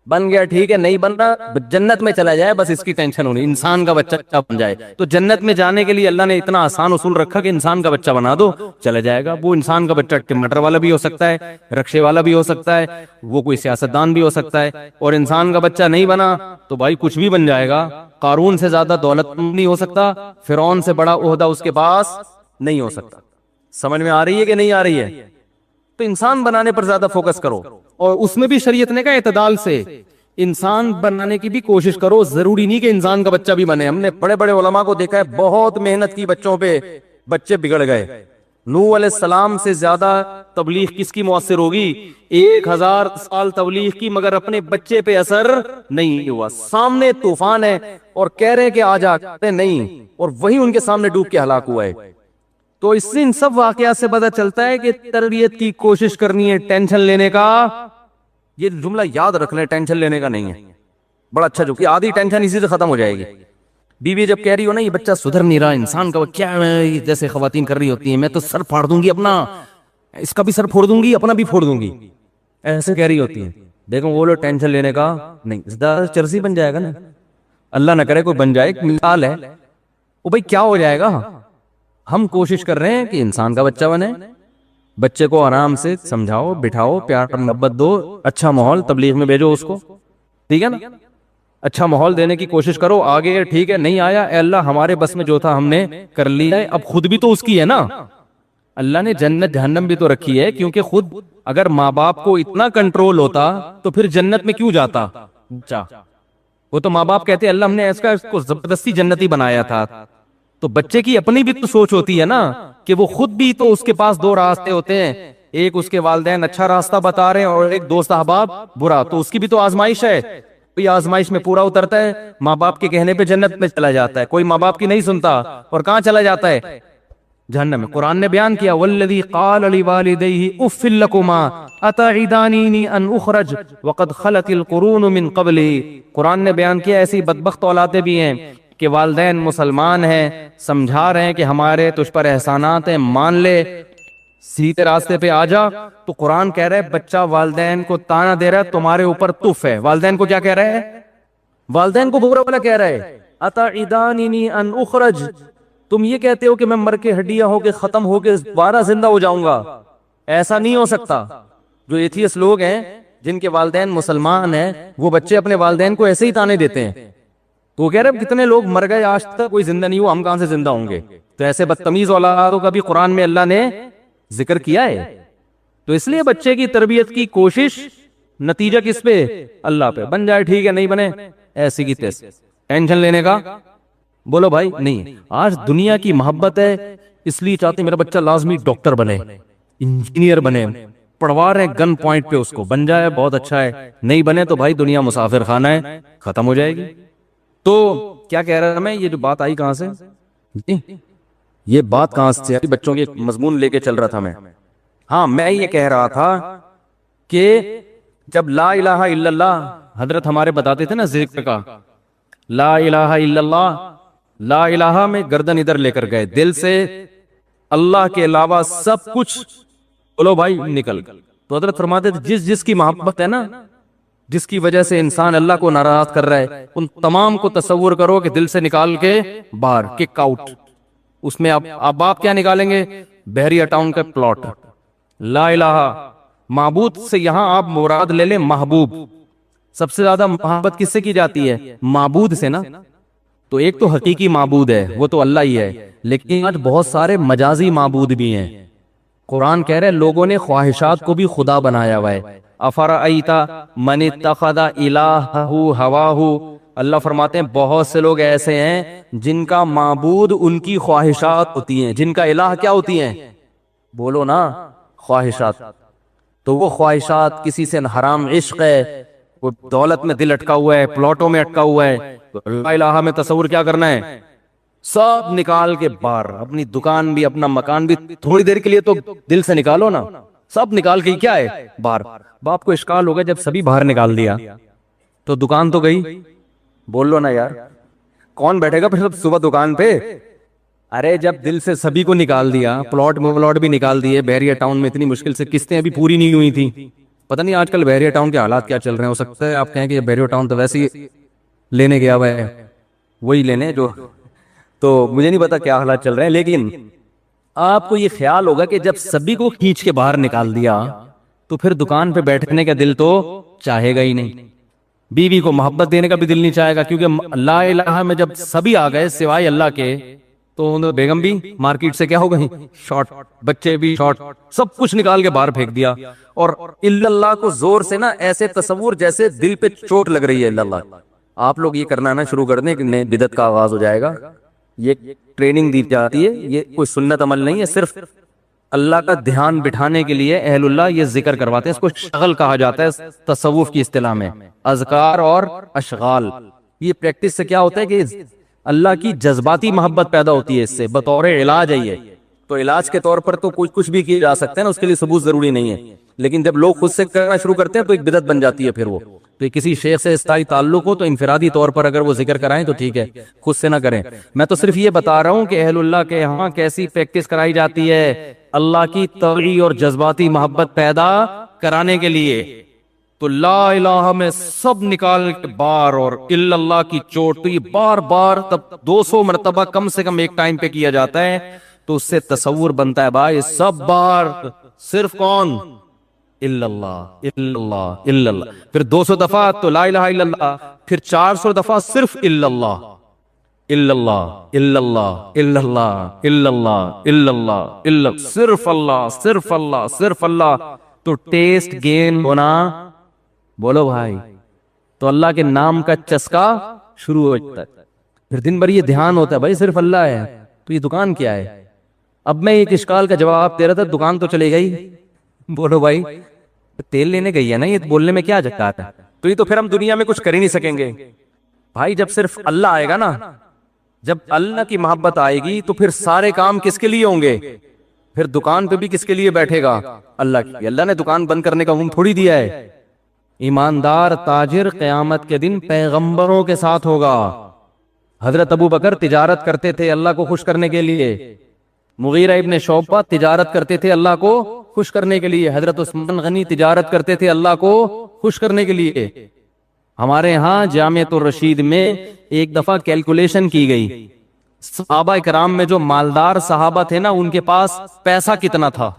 S2: بن گیا ٹھیک ہے, نہیں بن رہا جنت میں چلا جائے, بس اس کی ٹینشن ہونی, انسان کا بچہ اچھا بن جائے. تو جنت میں جانے کے لیے اللہ نے اتنا آسان اصول رکھا کہ انسان کا بچہ بنا دو, چلا جائے گا. وہ انسان کا بچہ ٹماٹر والا بھی ہو سکتا ہے, رکشے والا بھی ہو سکتا ہے, وہ کوئی سیاستدان بھی ہو سکتا ہے. اور انسان کا بچہ نہیں بنا تو بھائی کچھ بھی بن جائے گا. قارون سے زیادہ دولت نہیں ہو سکتا, فرعون سے بڑا عہدہ اس کے پاس نہیں ہو سکتا. سمجھ میں آ رہی ہے کہ نہیں آ رہی ہے؟ تو انسان بنانے پر زیادہ فوکس کرو, اور اس میں بھی شریعت نے کہا اعتدال سے انسان بنانے کی بھی کوشش کرو. ضروری نہیں کہ انسان کا بچہ بھی بنے. ہم نے بڑے بڑے علماء کو دیکھا ہے بہت محنت کی بچوں پہ, بچے بگڑ گئے. نوح علیہ السلام سے زیادہ تبلیغ کس کی مؤثر ہوگی؟ 1000 سال تبلیغ کی, مگر اپنے بچے پہ اثر نہیں ہوا. سامنے طوفان ہے اور کہہ رہے کہ آ جاتے نہیں, اور وہی ان کے سامنے ڈوب کے ہلاک ہوا ہے. تو اس سے ان سب واقعات سے پتہ چلتا ہے کہ تربیت کی کوشش کرنی ہے, ٹینشن لینے کا. یہ جملہ یاد رکھ لیں, ٹینشن لینے کا نہیں ہے. بڑا اچھا جو کہ آدھی ٹینشن اسی سے ختم ہو جائے گی. بیوی جب کہہ رہی ہو نا یہ بچہ سدھر نہیں رہا, انسان کا کیا ہے, جیسے خواتین کر رہی ہوتی ہیں, میں تو سر پھاڑ دوں گی اپنا, اس کا بھی سر پھوڑ دوں گی, اپنا بھی پھوڑ دوں گی, ایسے کہہ رہی ہوتی ہیں. دیکھو وہ لوگ ٹینشن لینے کا نہیں, زیادہ چرسی بن جائے گا نا, اللہ نہ کرے کوئی بن جائے. ایک مثال ہے, وہ بھائی کیا ہو جائے گا. ہم کوشش کر رہے ہیں کہ انسان کا بچہ بنے. بچے کو آرام سے سمجھاؤ, بٹھاؤ, پیار محبت دو, اچھا ماحول تبلیغ میں بھیجو اس کو, ٹھیک ہے نا, اچھا ماحول دینے کی کوشش کرو. آگے ٹھیک ہے نہیں آیا, اے اللہ ہمارے بس میں جو تھا ہم نے کر لیا ہے, اب خود بھی تو اس کی ہے نا. اللہ نے جنت جہنم بھی تو رکھی ہے، کیونکہ خود اگر ماں باپ کو اتنا کنٹرول ہوتا تو پھر جنت میں کیوں جاتا؟ وہ تو ماں باپ کہتے اللہ ہم نے اس کو زبردستی جنتی بنایا تھا. تو بچے کی اپنی بھی تو سوچ ہوتی ہے نا کہ وہ خود بھی تو، اس کے پاس دو راستے ہوتے ہیں، ایک اس کے والدین اچھا راستہ بتا رہے ہیں اور ایک دوست احباب برا، تو اس کی بھی تو آزمائش ہے. کوئی آزمائش میں پورا اترتا ہے، ماں باپ کے کہنے پہ جنت میں چلا جاتا ہے، کوئی ماں باپ کی نہیں سنتا اور کہاں چلا جاتا ہے؟ جہنم میں. قرآن نے بیان کیا والذی قال لوالدیہ اف لکما اتعدانینی ان اخرج وقد خلت القرون من قبلی. قرآن نے بیان کیا ایسی بدبخت اولادیں بھی ہیں کہ والدین مسلمان ہیں، سمجھا رہے ہیں کہ ہمارے تجھ پر احسانات ہیں، مان لے، سیدھے راستے پہ آ جا. تو قرآن کہہ رہا ہے بچہ والدین کو تانا دے رہا ہے تمہارے اوپر تف ہے. والدین کو کیا کہہ رہا ہے؟ والدین کو برا بلا کہہ رہا ہے. اتعدانینی ان اخرج، تم یہ کہتے ہو کہ میں مر کے ہڈیاں ہو کے ختم ہو کے دوبارہ زندہ ہو جاؤں گا. ایسا نہیں ہو سکتا. جو ایتھیس لوگ ہیں جن کے والدین مسلمان ہیں، وہ بچے اپنے والدین کو ایسے ہی تانے دیتے ہیں. تو وہ کہہ رہے کتنے لوگ مر گئے آج تک کوئی زندہ نہیں ہوا، ہم کہاں سے زندہ ہوں گے؟ تو ایسے بدتمیز اولادوں کا بھی قرآن میں اللہ نے ذکر کیا ہے. تو اس لیے بچے کی تربیت کی کوشش، نتیجہ کس پہ؟ اللہ پہ. بن جائے ٹھیک ہے، نہیں بنے ایسی کی تیسی. ٹینشن لینے کا بولو بھائی نہیں. آج دنیا کی محبت ہے، اس لیے چاہتے میرا بچہ لازمی ڈاکٹر بنے، انجینئر بنے، پڑھوا رہے ہیں گن پوائنٹ پہ اس کو. بن جائے بہت اچھا ہے، نہیں بنے تو بھائی دنیا مسافر خانہ ہے، ختم ہو جائے گی. تو کیا کہہ رہا میں، یہ جو بات آئی کہاں سے؟ یہ بات کہاں سے؟ بچوں کے مضمون لے کے چل رہا تھا میں. ہاں میں یہ کہہ رہا تھا کہ جب لا الہ الا اللہ حضرت ہمارے بتاتے تھے نا ذکر کا، لا الہ الا اللہ، لا الہ میں گردن ادھر لے کر گئے، دل سے اللہ کے علاوہ سب کچھ بولو بھائی نکل. تو حضرت فرماتے تھے جس کی محبت ہے نا، جس کی وجہ سے انسان اللہ کو ناراض کر رہا ہے، ان تمام کو تصور کرو کہ دل سے نکال کے باہر کک آؤٹ. اس میں اب آپ کیا نکالیں گے؟ بحریہ ٹاؤن کا پلاٹ. لا الہ معبود سے یہاں آپ مراد لے لیں محبوب. سب سے زیادہ محبت کس سے کی جاتی ہے؟ معبود سے نا. تو ایک تو حقیقی معبود ہے، وہ تو اللہ ہی ہے، لیکن آج بہت سارے مجازی معبود بھی ہیں. قرآن کہہ رہے لوگوں نے خواہشات کو بھی خدا بنایا ہوا ہے. افرأیت من اتخذ الہہ ہواہ، اللہ فرماتے ہیں بہت سے لوگ ایسے ہیں جن کا معبود ان کی خواہشات ہوتی ہیں، جن کا الہ کیا ہوتی ہیں؟ بولو نا، خواہشات. تو وہ خواہشات کسی سے حرام عشق ہے، وہ دولت میں دل اٹکا ہوا ہے، پلاٹوں میں اٹکا ہوا ہے. تو لا الہ میں تصور کیا کرنا ہے؟ سب نکال کے باہر. اپنی دکان بھی، اپنا مکان بھی تھوڑی دیر کے لیے تو دل سے نکالو نا. سب نکال کے کیا ہے؟ باہر. باپ کو اشکال ہوگا جب سبھی باہر نکال دیا تو دکان تو گئی. بول لو نا یار، کون بیٹھے گا پھر صبح دکان پہ؟ ارے جب دل سے سبھی کو نکال دیا، پلاٹ بھی نکال دیے. بحریہ ٹاؤن میں اتنی مشکل سے قسطیں ابھی پوری نہیں ہوئی تھی. پتہ نہیں آج کل بحریہ ٹاؤن کے حالات کیا چل رہے ہیں. ہو سکتا ہے آپ کہیں کہ یہ بحریہ ٹاؤن تو ویسے ہی لینے گیا ہوا ہے، وہی لینے جو، تو مجھے نہیں پتا کیا حالات چل رہے ہیں. لیکن آپ کو یہ خیال ہوگا کہ جب سبھی کو کھینچ کے باہر نکال دیا تو پھر دکان پہ بیٹھنے کا دل تو چاہے گا ہی نہیں. بیوی کو محبت دینے کا بھی دل نہیں چاہے گا، کیونکہ لا الہ میں جب سبھی آ گئے سوائے اللہ کے تو بیگم بھی مارکیٹ سے کیا ہو گئی؟ شارٹ. بچے بھی شارٹ. سب کچھ نکال کے باہر پھینک دیا. اور الا اللہ کو زور سے نا ایسے تصور جیسے دل پہ چوٹ لگ رہی ہے. الا اللہ آپ لوگ یہ کرنا نا شروع کر دیں کہ نئے بدعت کا آغاز ہو جائے گا. یہ ٹریننگ دی جاتی ہے، یہ کوئی سنت عمل نہیں ہے، صرف اللہ کا دھیان بٹھانے کے لیے اہل اللہ یہ ذکر کرواتے ہیں. اس کو شغل کہا جاتا ہے تصوف کی اصطلاح میں، اذکار اور اشغال. یہ پریکٹس سے کیا ہوتا ہے کہ اللہ کی جذباتی محبت پیدا ہوتی ہے. اس سے بطور علاج ہے یہ. تو علاج کے طور پر تو کچھ بھی کیا جا سکتا ہے نا، اس کے لیے ثبوت ضروری نہیں ہے. لیکن جب لوگ خود سے کرنا شروع کرتے ہیں تو ایک بدعت بن جاتی ہے. پھر وہ تو کسی شیخ سے استائی تعلق ہو تو انفرادی طور پر اگر وہ ذکر کرائیں تو ٹھیک ہے، خود سے نہ کریں. میں تو صرف یہ بتا رہا ہوں کہ اہل اللہ کے ہاں کیسی پریکٹس کرائی جاتی ہے اللہ کی طبعی اور جذباتی محبت پیدا کرانے کے لیے. تو لا الہ میں سب نکال کے بار، اور الا اللہ کی چوٹ تو یہ بار بار تب 200 مرتبہ کم سے کم ایک ٹائم پہ کیا جاتا ہے. تو اس سے تصور بنتا ہے بھائی سب بار صرف کون؟ الا اللہ، الا اللہ، الا اللہ. پھر 200 دفعہ تو لا الہ الا اللہ، پھر 400 دفعہ صرف الا اللہ. الا اللہ الا اللہ الا اللہ الا اللہ الا اللہ الا صرف اللہ صرف اللہ صرف اللہ. تو ٹیسٹ گین ہونا، بولو بھائی، تو اللہ کے نام کا چسکا شروع ہو جاتا ہے. پھر دن بھر یہ دھیان ہوتا ہے بھائی صرف اللہ ہے تو یہ دکان کیا ہے. اب میں ایک اشکال کا جواب دے رہا تھا، دکان تو چلے گئی، بولو بھائی تیل لینے گئی ہے نا، یہ بولنے میں کیا جگہ آتا ہے. تو یہ تو پھر ہم دنیا میں کچھ کر ہی نہیں سکیں گے بھائی. جب صرف اللہ آئے گا نا، جب اللہ کی محبت آئے گی تو پھر سارے کام کس کے لیے ہوں گے؟ پھر دکان پہ بھی کس کے لیے بیٹھے گا؟ اللہ کی. اللہ نے دکان بند کرنے کا حکم تھوڑی دیا ہے. ایماندار تاجر قیامت کے دن پیغمبروں کے ساتھ ہوگا. حضرت ابو بکر تجارت کرتے تھے اللہ کو خوش کرنے کے لیے، مغیرہ ابن شعبہ تجارت کرتے تھے اللہ کو خوش کرنے کے لیے، حضرت عثمان غنی تجارت کرتے تھے اللہ کو خوش کرنے کے لیے. ہمارے ہاں جامعۃ الرشید میں ایک دفعہ کیلکولیشن کی گئی، صحابہ کرام میں جو مالدار صحابہ تھے نا ان کے پاس پیسہ کتنا تھا.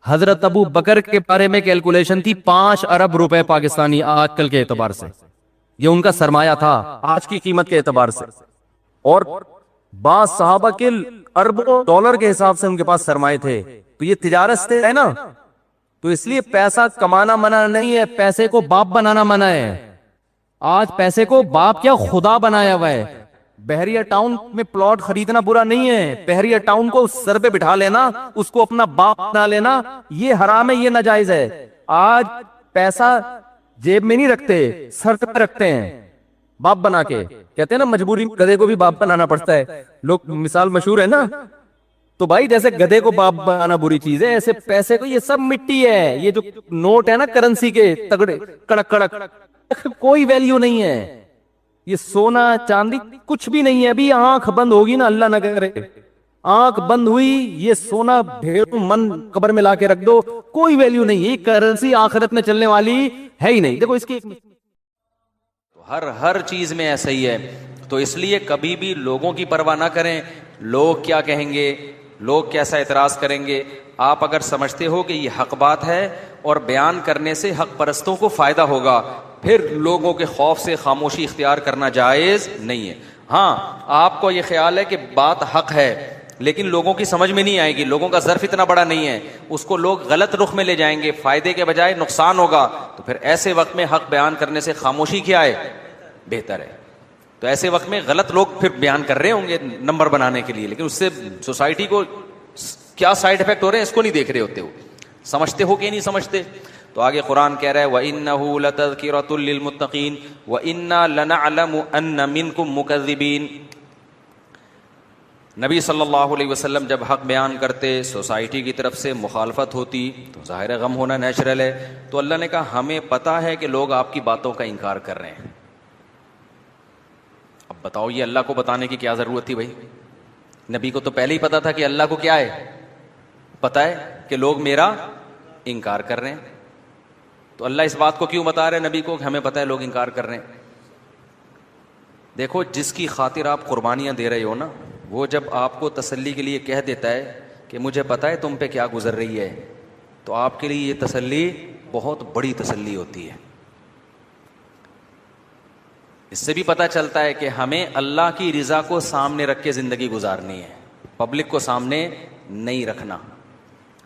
S2: حضرت ابو بکر کے بارے میں کیلکولیشن تھی 5 ارب روپے پاکستانی آج کل کے اعتبار سے، یہ ان کا سرمایہ تھا آج کی قیمت کے اعتبار سے. اور بعض صحابہ کے اربوں ڈالر کے حساب سے ان کے پاس سرمایہ تھے. تو یہ تجارت سے ہے نا، تو اس لیے پیسہ کمانا منع نہیں ہے، پیسے کو باپ بنانا منع ہے. آج پیسے کو باپ کیا خدا بنایا ہوا ہے. بحریہ ٹاؤن میں پلاٹ خریدنا برا نہیں ہے، بحریہ ٹاؤن کو سر پہ بٹھا لینا، اس کو اپنا باپ بنا لینا، یہ حرام ہے، یہ ناجائز ہے. آج پیسہ جیب میں نہیں رکھتے، سر پہ رکھتے ہیں باپ بنا کے. کہتے ہیں نا مجبوری میں گدھے کو بھی باپ بنانا پڑتا ہے، لوگ مثال مشہور ہے نا. تو بھائی جیسے گدھے کو باپ بنانا بری چیز ہے، ایسے پیسے کو، یہ سب مٹی ہے. یہ جو نوٹ ہے نا کرنسی کے تگڑے کڑک کڑک، کوئی ویلیو نہیں ہے. یہ سونا چاندی کچھ بھی نہیں ہے. ابھی آنکھ بند ہوگی نا، اللہ نہ کرے آنکھ بند ہوئی، یہ سونا بھیڑ من قبر میں لا کے رکھ دو، کوئی ویلیو نہیں. یہ کرنسی آخرت میں چلنے والی ہے ہی نہیں. دیکھو اس کی
S3: ہر چیز میں ایسا ہی ہے. تو اس لیے کبھی بھی لوگوں کی پرواہ نہ کریں، لوگ کیا کہیں گے، لوگ کیسا اعتراض کریں گے. آپ اگر سمجھتے ہو کہ یہ حق بات ہے اور بیان کرنے سے حق پرستوں کو فائدہ ہوگا، پھر لوگوں کے خوف سے خاموشی اختیار کرنا جائز نہیں ہے. ہاں آپ کو یہ خیال ہے کہ بات حق ہے لیکن لوگوں کی سمجھ میں نہیں آئے گی، لوگوں کا ظرف اتنا بڑا نہیں ہے، اس کو لوگ غلط رخ میں لے جائیں گے، فائدے کے بجائے نقصان ہوگا، تو پھر ایسے وقت میں حق بیان کرنے سے خاموشی کیا ہے؟ بہتر ہے. تو ایسے وقت میں غلط لوگ پھر بیان کر رہے ہوں گے نمبر بنانے کے لیے، لیکن اس سے سوسائٹی کو کیا سائیڈ افیکٹ ہو رہے ہیں اس کو نہیں دیکھ رہے ہوتے. ہو سمجھتے ہو کہ نہیں سمجھتے. تو آگے قرآن کہہ رہا ہے وَإِنَّهُ لَتَذْكِرَةٌ لِّلْمُتَّقِينَ وَإِنَّا لَنَعْلَمُ أَنَّ مِنكُم مُّكَذِّبِينَ. نبی صلی اللہ علیہ وسلم جب حق بیان کرتے، سوسائٹی کی طرف سے مخالفت ہوتی تو ظاہر غم ہونا نیچرل ہے. تو اللہ نے کہا ہمیں پتا ہے کہ لوگ آپ کی باتوں کا انکار کر رہے ہیں. اب بتاؤ یہ اللہ کو بتانے کی کیا ضرورت تھی بھائی؟ نبی کو تو پہلے ہی پتا تھا کہ اللہ کو کیا ہے، پتا ہے کہ لوگ میرا انکار کر رہے ہیں. تو اللہ اس بات کو کیوں بتا رہے ہیں نبی کو کہ ہمیں پتا ہے لوگ انکار کر رہے ہیں؟ دیکھو جس کی خاطر آپ قربانیاں دے رہے ہو نا، وہ جب آپ کو تسلی کے لیے کہہ دیتا ہے کہ مجھے پتا ہے تم پہ کیا گزر رہی ہے، تو آپ کے لیے یہ تسلی بہت بڑی تسلی ہوتی ہے. اس سے بھی پتہ چلتا ہے کہ ہمیں اللہ کی رضا کو سامنے رکھ کے زندگی گزارنی ہے، پبلک کو سامنے نہیں رکھنا.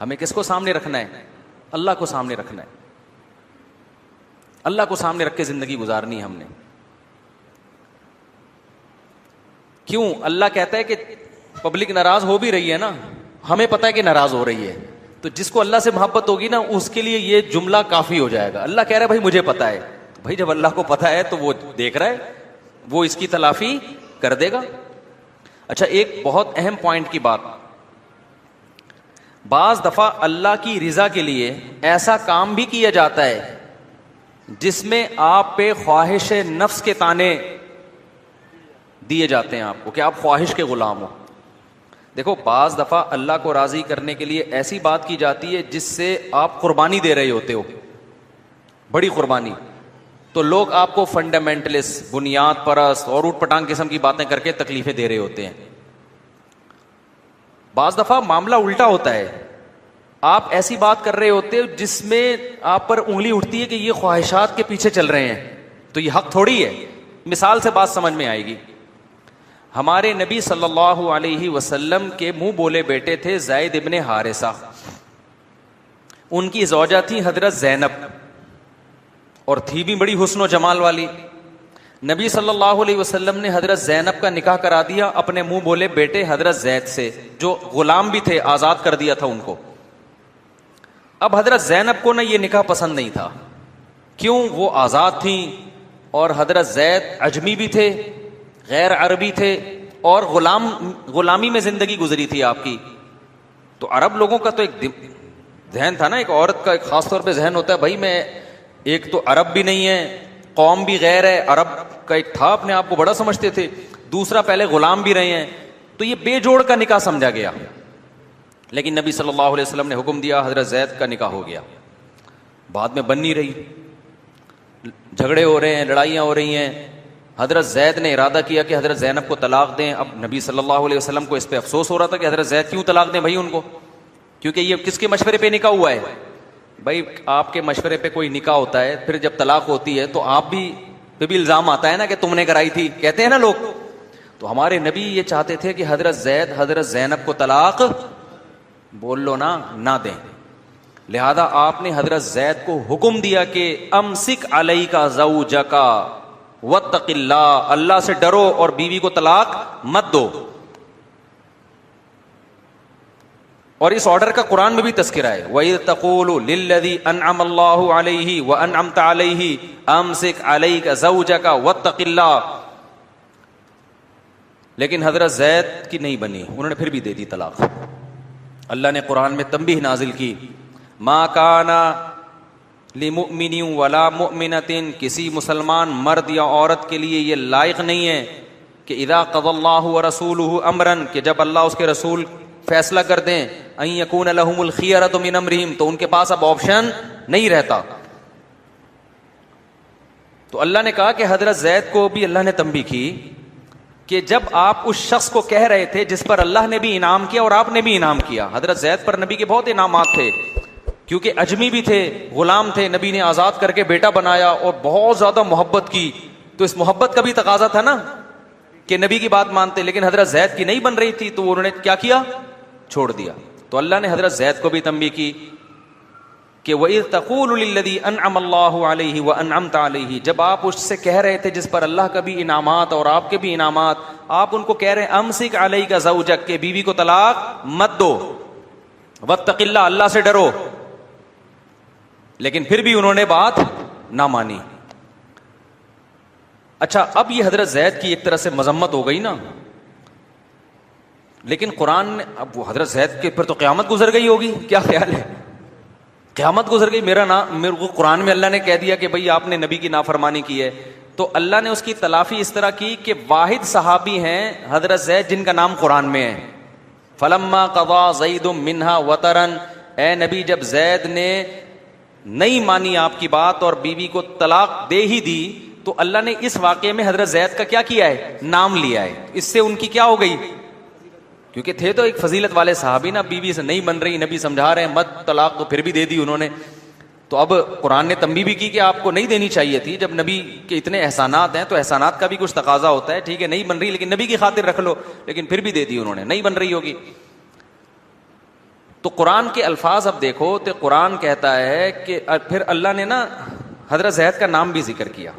S3: ہمیں کس کو سامنے رکھنا ہے؟ اللہ کو سامنے رکھنا ہے. اللہ کو سامنے رکھ کے زندگی گزارنی ہے ہم نے. کیوں؟ اللہ کہتا ہے کہ پبلک ناراض ہو بھی رہی ہے نا، ہمیں پتہ ہے کہ ناراض ہو رہی ہے، تو جس کو اللہ سے محبت ہوگی نا اس کے لیے یہ جملہ کافی ہو جائے گا. اللہ کہہ رہا ہے بھائی مجھے پتہ ہے. بھائی جب اللہ کو پتہ ہے تو وہ دیکھ رہا ہے، وہ اس کی تلافی کر دے گا. اچھا ایک بہت اہم پوائنٹ کی بات، بعض دفعہ اللہ کی رضا کے لیے ایسا کام بھی کیا جاتا ہے جس میں آپ پہ خواہش نفس کے تانے دیے جاتے ہیں آپ کو کہ آپ خواہش کے غلام ہو. دیکھو بعض دفعہ اللہ کو راضی کرنے کے لیے ایسی بات کی جاتی ہے جس سے آپ قربانی دے رہے ہوتے ہو، بڑی قربانی، تو لوگ آپ کو فنڈامنٹلسٹ، بنیاد پرست اور اوٹ پٹانگ قسم کی باتیں کر کے تکلیفیں دے رہے ہوتے ہیں. بعض دفعہ معاملہ الٹا ہوتا ہے، آپ ایسی بات کر رہے ہوتے ہو جس میں آپ پر انگلی اٹھتی ہے کہ یہ خواہشات کے پیچھے چل رہے ہیں، تو یہ حق تھوڑی ہے. مثال سے بات سمجھ میں آئے گی. ہمارے نبی صلی اللہ علیہ وسلم کے منہ بولے بیٹے تھے زید ابن حارثہ، ان کی زوجہ تھی حضرت زینب، اور تھی بھی بڑی حسن و جمال والی. نبی صلی اللہ علیہ وسلم نے حضرت زینب کا نکاح کرا دیا اپنے منہ بولے بیٹے حضرت زید سے، جو غلام بھی تھے، آزاد کر دیا تھا ان کو. اب حضرت زینب کو نا یہ نکاح پسند نہیں تھا. کیوں؟ وہ آزاد تھیں اور حضرت زید عجمی بھی تھے، غیر عربی تھے، اور غلامی میں زندگی گزری تھی آپ کی. تو عرب لوگوں کا تو ایک ذہن تھا نا، ایک عورت کا ایک خاص طور پہ ذہن ہوتا ہے، بھائی میں ایک تو عرب بھی نہیں ہے، قوم بھی غیر ہے، عرب کا ایک تھا، اپنے آپ کو بڑا سمجھتے تھے، دوسرا پہلے غلام بھی رہے ہیں، تو یہ بے جوڑ کا نکاح سمجھا گیا. لیکن نبی صلی اللہ علیہ وسلم نے حکم دیا، حضرت زید کا نکاح ہو گیا. بعد میں بن نہیں رہی، جھگڑے ہو رہے ہیں، لڑائیاں ہو رہی ہیں. حضرت زید نے ارادہ کیا کہ حضرت زینب کو طلاق دیں. اب نبی صلی اللہ علیہ وسلم کو اس پہ افسوس ہو رہا تھا کہ حضرت زید کیوں طلاق دیں بھائی ان کو، کیونکہ یہ کس کے مشورے پہ نکاح ہوا ہے؟ بھائی آپ کے مشورے پہ کوئی نکاح ہوتا ہے، پھر جب طلاق ہوتی ہے تو آپ بھی پہ بھی الزام آتا ہے نا کہ تم نے کرائی تھی، کہتے ہیں نا لوگ. تو ہمارے نبی یہ چاہتے تھے کہ حضرت زید حضرت زینب کو طلاق بول لو نا، نہ دیں. لہذا آپ نے حضرت زید کو حکم دیا کہ امسک علیک زوجک واتق اللہ، اللہ سے ڈرو اور بیوی کو طلاق مت دو. اور اس آرڈر کا قرآن میں بھی تذکرہ ہے، وَإِذْ تَقُولُ لِلَّذِي أَنْعَمَ اللَّهُ عَلَيْهِ وَأَنْعَمْتَ عَلَيْهِ أَمْسِكْ عَلَيْكَ زَوْجَكَ وَاتَّقِ اللَّهِ. لیکن حضرت زید کی نہیں بنی، انہوں نے پھر بھی دے دی طلاق. اللہ نے قرآن میں تنبیہ نازل کی، مَا كَانَ لِمُؤْمِنٍ وَلَا مُؤْمِنَةٍ، کسی مسلمان مرد یا عورت کے لیے یہ لائق نہیں ہے کہ اذا قضى الله ورسوله امرا، کہ جب اللہ اس کے رسول فیصلہ کر دیں، ان یکون لهم الخیرۃ من امرہم، تو ان کے پاس اب آپشن نہیں رہتا. تو اللہ نے کہا کہ حضرت زید کو بھی اللہ نے تنبیہ کی کہ جب آپ اس شخص کو کہہ رہے تھے جس پر اللہ نے بھی انعام کیا اور آپ نے بھی انعام کیا. حضرت زید پر نبی کے بہت انعامات تھے، کیونکہ اجمی بھی تھے، غلام تھے، نبی نے آزاد کر کے بیٹا بنایا اور بہت زیادہ محبت کی. تو اس محبت کا بھی تقاضا تھا نا کہ نبی کی بات مانتے. لیکن حضرت زید کی نہیں بن رہی تھی تو انہوں نے کیا کیا؟ چھوڑ دیا. تو اللہ نے حضرت زید کو بھی تنبیہ کی کہ وَإِذْ تَقُولُ لِلَّذِي أَنْعَمَ اللَّهُ عَلَيْهِ وَأَنْعَمْتَ عَلَيْهِ، جب آپ اس سے کہہ رہے تھے جس پر اللہ کا بھی انعامات اور آپ کے بھی انعامات، آپ ان کو کہہ رہے ہیں امسک علیک زوجک، کہ بیوی کو طلاق مت دو، واتق اللہ، اللہ سے ڈرو. لیکن پھر بھی انہوں نے بات نہ مانی. اچھا، اب یہ حضرت زید کی ایک طرح سے مذمت ہو گئی نا، لیکن قرآن نے اب وہ حضرت زید کے پر تو قیامت گزر گئی ہوگی، کیا خیال ہے؟ قیامت گزر گئی، میرے کو قرآن میں اللہ نے کہہ دیا کہ بھئی آپ نے نبی کی نافرمانی کی ہے. تو اللہ نے اس کی تلافی اس طرح کی کہ واحد صحابی ہیں حضرت زید جن کا نام قرآن میں ہے. فلما قضا زید منہا وطرن، اے نبی جب زید نے نہیں مانی آپ کی بات اور بیوی کو طلاق دے ہی دی، تو اللہ نے اس واقعے میں حضرت زید کا کیا کیا ہے؟ نام لیا ہے. اس سے ان کی کیا ہو گئی؟ کیونکہ تھے تو ایک فضیلت والے صحابی نا، بیوی سے نہیں بن رہی، نبی سمجھا رہے ہیں مت طلاق، تو پھر بھی دے دی انہوں نے. تو اب قرآن نے تنبیہ بھی کی کہ آپ کو نہیں دینی چاہیے تھی. جب نبی کے اتنے احسانات ہیں تو احسانات کا بھی کچھ تقاضا ہوتا ہے. ٹھیک ہے نہیں بن رہی لیکن نبی کی خاطر رکھ لو، لیکن پھر بھی دے دی انہوں نے، نہیں بن رہی ہوگی. تو قرآن کے الفاظ اب دیکھو تو قرآن کہتا ہے کہ پھر اللہ نے نا حضرت زید کا نام بھی ذکر کیا.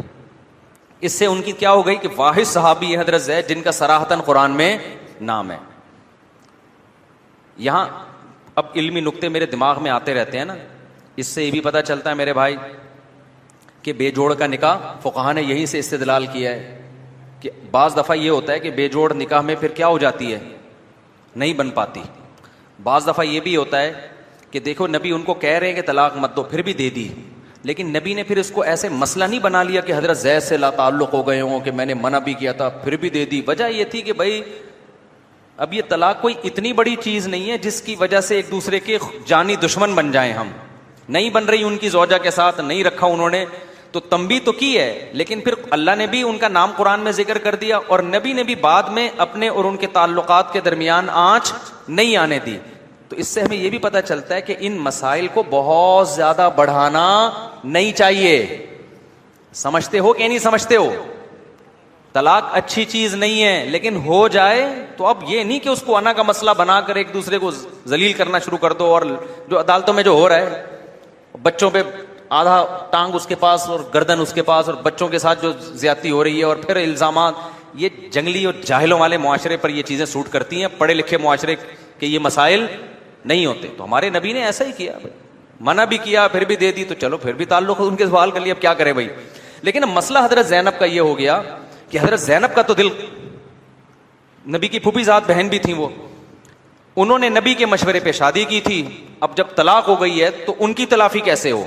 S3: اس سے ان کی کیا ہو گئی کہ واحد صحابی ہے حضرت زید جن کا صراحتاً قرآن میں نام ہے. یہاں اب علمی نقطے میرے دماغ میں آتے رہتے ہیں نا، اس سے یہ بھی پتہ چلتا ہے میرے بھائی کہ بے جوڑ کا نکاح فقہا نے یہیں سے استدلال کیا ہے کہ بعض دفعہ یہ ہوتا ہے کہ بے جوڑ نکاح میں پھر کیا ہو جاتی ہے؟ نہیں بن پاتی. بعض دفعہ یہ بھی ہوتا ہے کہ دیکھو نبی ان کو کہہ رہے ہیں کہ طلاق مت دو، پھر بھی دے دی، لیکن نبی نے پھر اس کو ایسے مسئلہ نہیں بنا لیا کہ حضرت زید سے لا تعلق ہو گئے ہوں کہ میں نے منع بھی کیا تھا پھر بھی دے دی. وجہ یہ تھی کہ بھائی اب یہ طلاق کوئی اتنی بڑی چیز نہیں ہے جس کی وجہ سے ایک دوسرے کے جانی دشمن بن جائیں ہم. نہیں بن رہی ان کی زوجہ کے ساتھ، نہیں رکھا انہوں نے، تو تنبیہ تو کی ہے، لیکن پھر اللہ نے بھی ان کا نام قرآن میں ذکر کر دیا اور نبی نے بھی بعد میں اپنے اور ان کے تعلقات کے درمیان آنچ نہیں آنے دی. تو اس سے ہمیں یہ بھی پتہ چلتا ہے کہ ان مسائل کو بہت زیادہ بڑھانا نہیں چاہیے. سمجھتے ہو کہ نہیں سمجھتے ہو؟ طلاق اچھی چیز نہیں ہے، لیکن ہو جائے تو اب یہ نہیں کہ اس کو انا کا مسئلہ بنا کر ایک دوسرے کو ذلیل کرنا شروع کر دو. اور جو عدالتوں میں جو ہو رہا ہے، بچوں پہ آدھا ٹانگ اس کے پاس اور گردن اس کے پاس، اور بچوں کے ساتھ جو زیادتی ہو رہی ہے اور پھر الزامات، یہ جنگلی اور جاہلوں والے معاشرے پر یہ چیزیں سوٹ کرتی ہیں. پڑھے لکھے معاشرے کے یہ مسائل نہیں ہوتے. تو ہمارے نبی نے ایسا ہی کیا، منع بھی کیا پھر بھی دے دی، تو چلو پھر بھی تعلق ان کے سوال کر لیا، اب کیا کرے بھائی. لیکن مسئلہ حضرت زینب کا یہ ہو گیا کہ حضرت زینب کا تو دل، نبی کی پھوپھی ذات بہن بھی تھیں وہ، انہوں نے نبی کے مشورے پہ شادی کی تھی. اب جب طلاق ہو گئی ہے تو ان کی تلافی کیسے ہو؟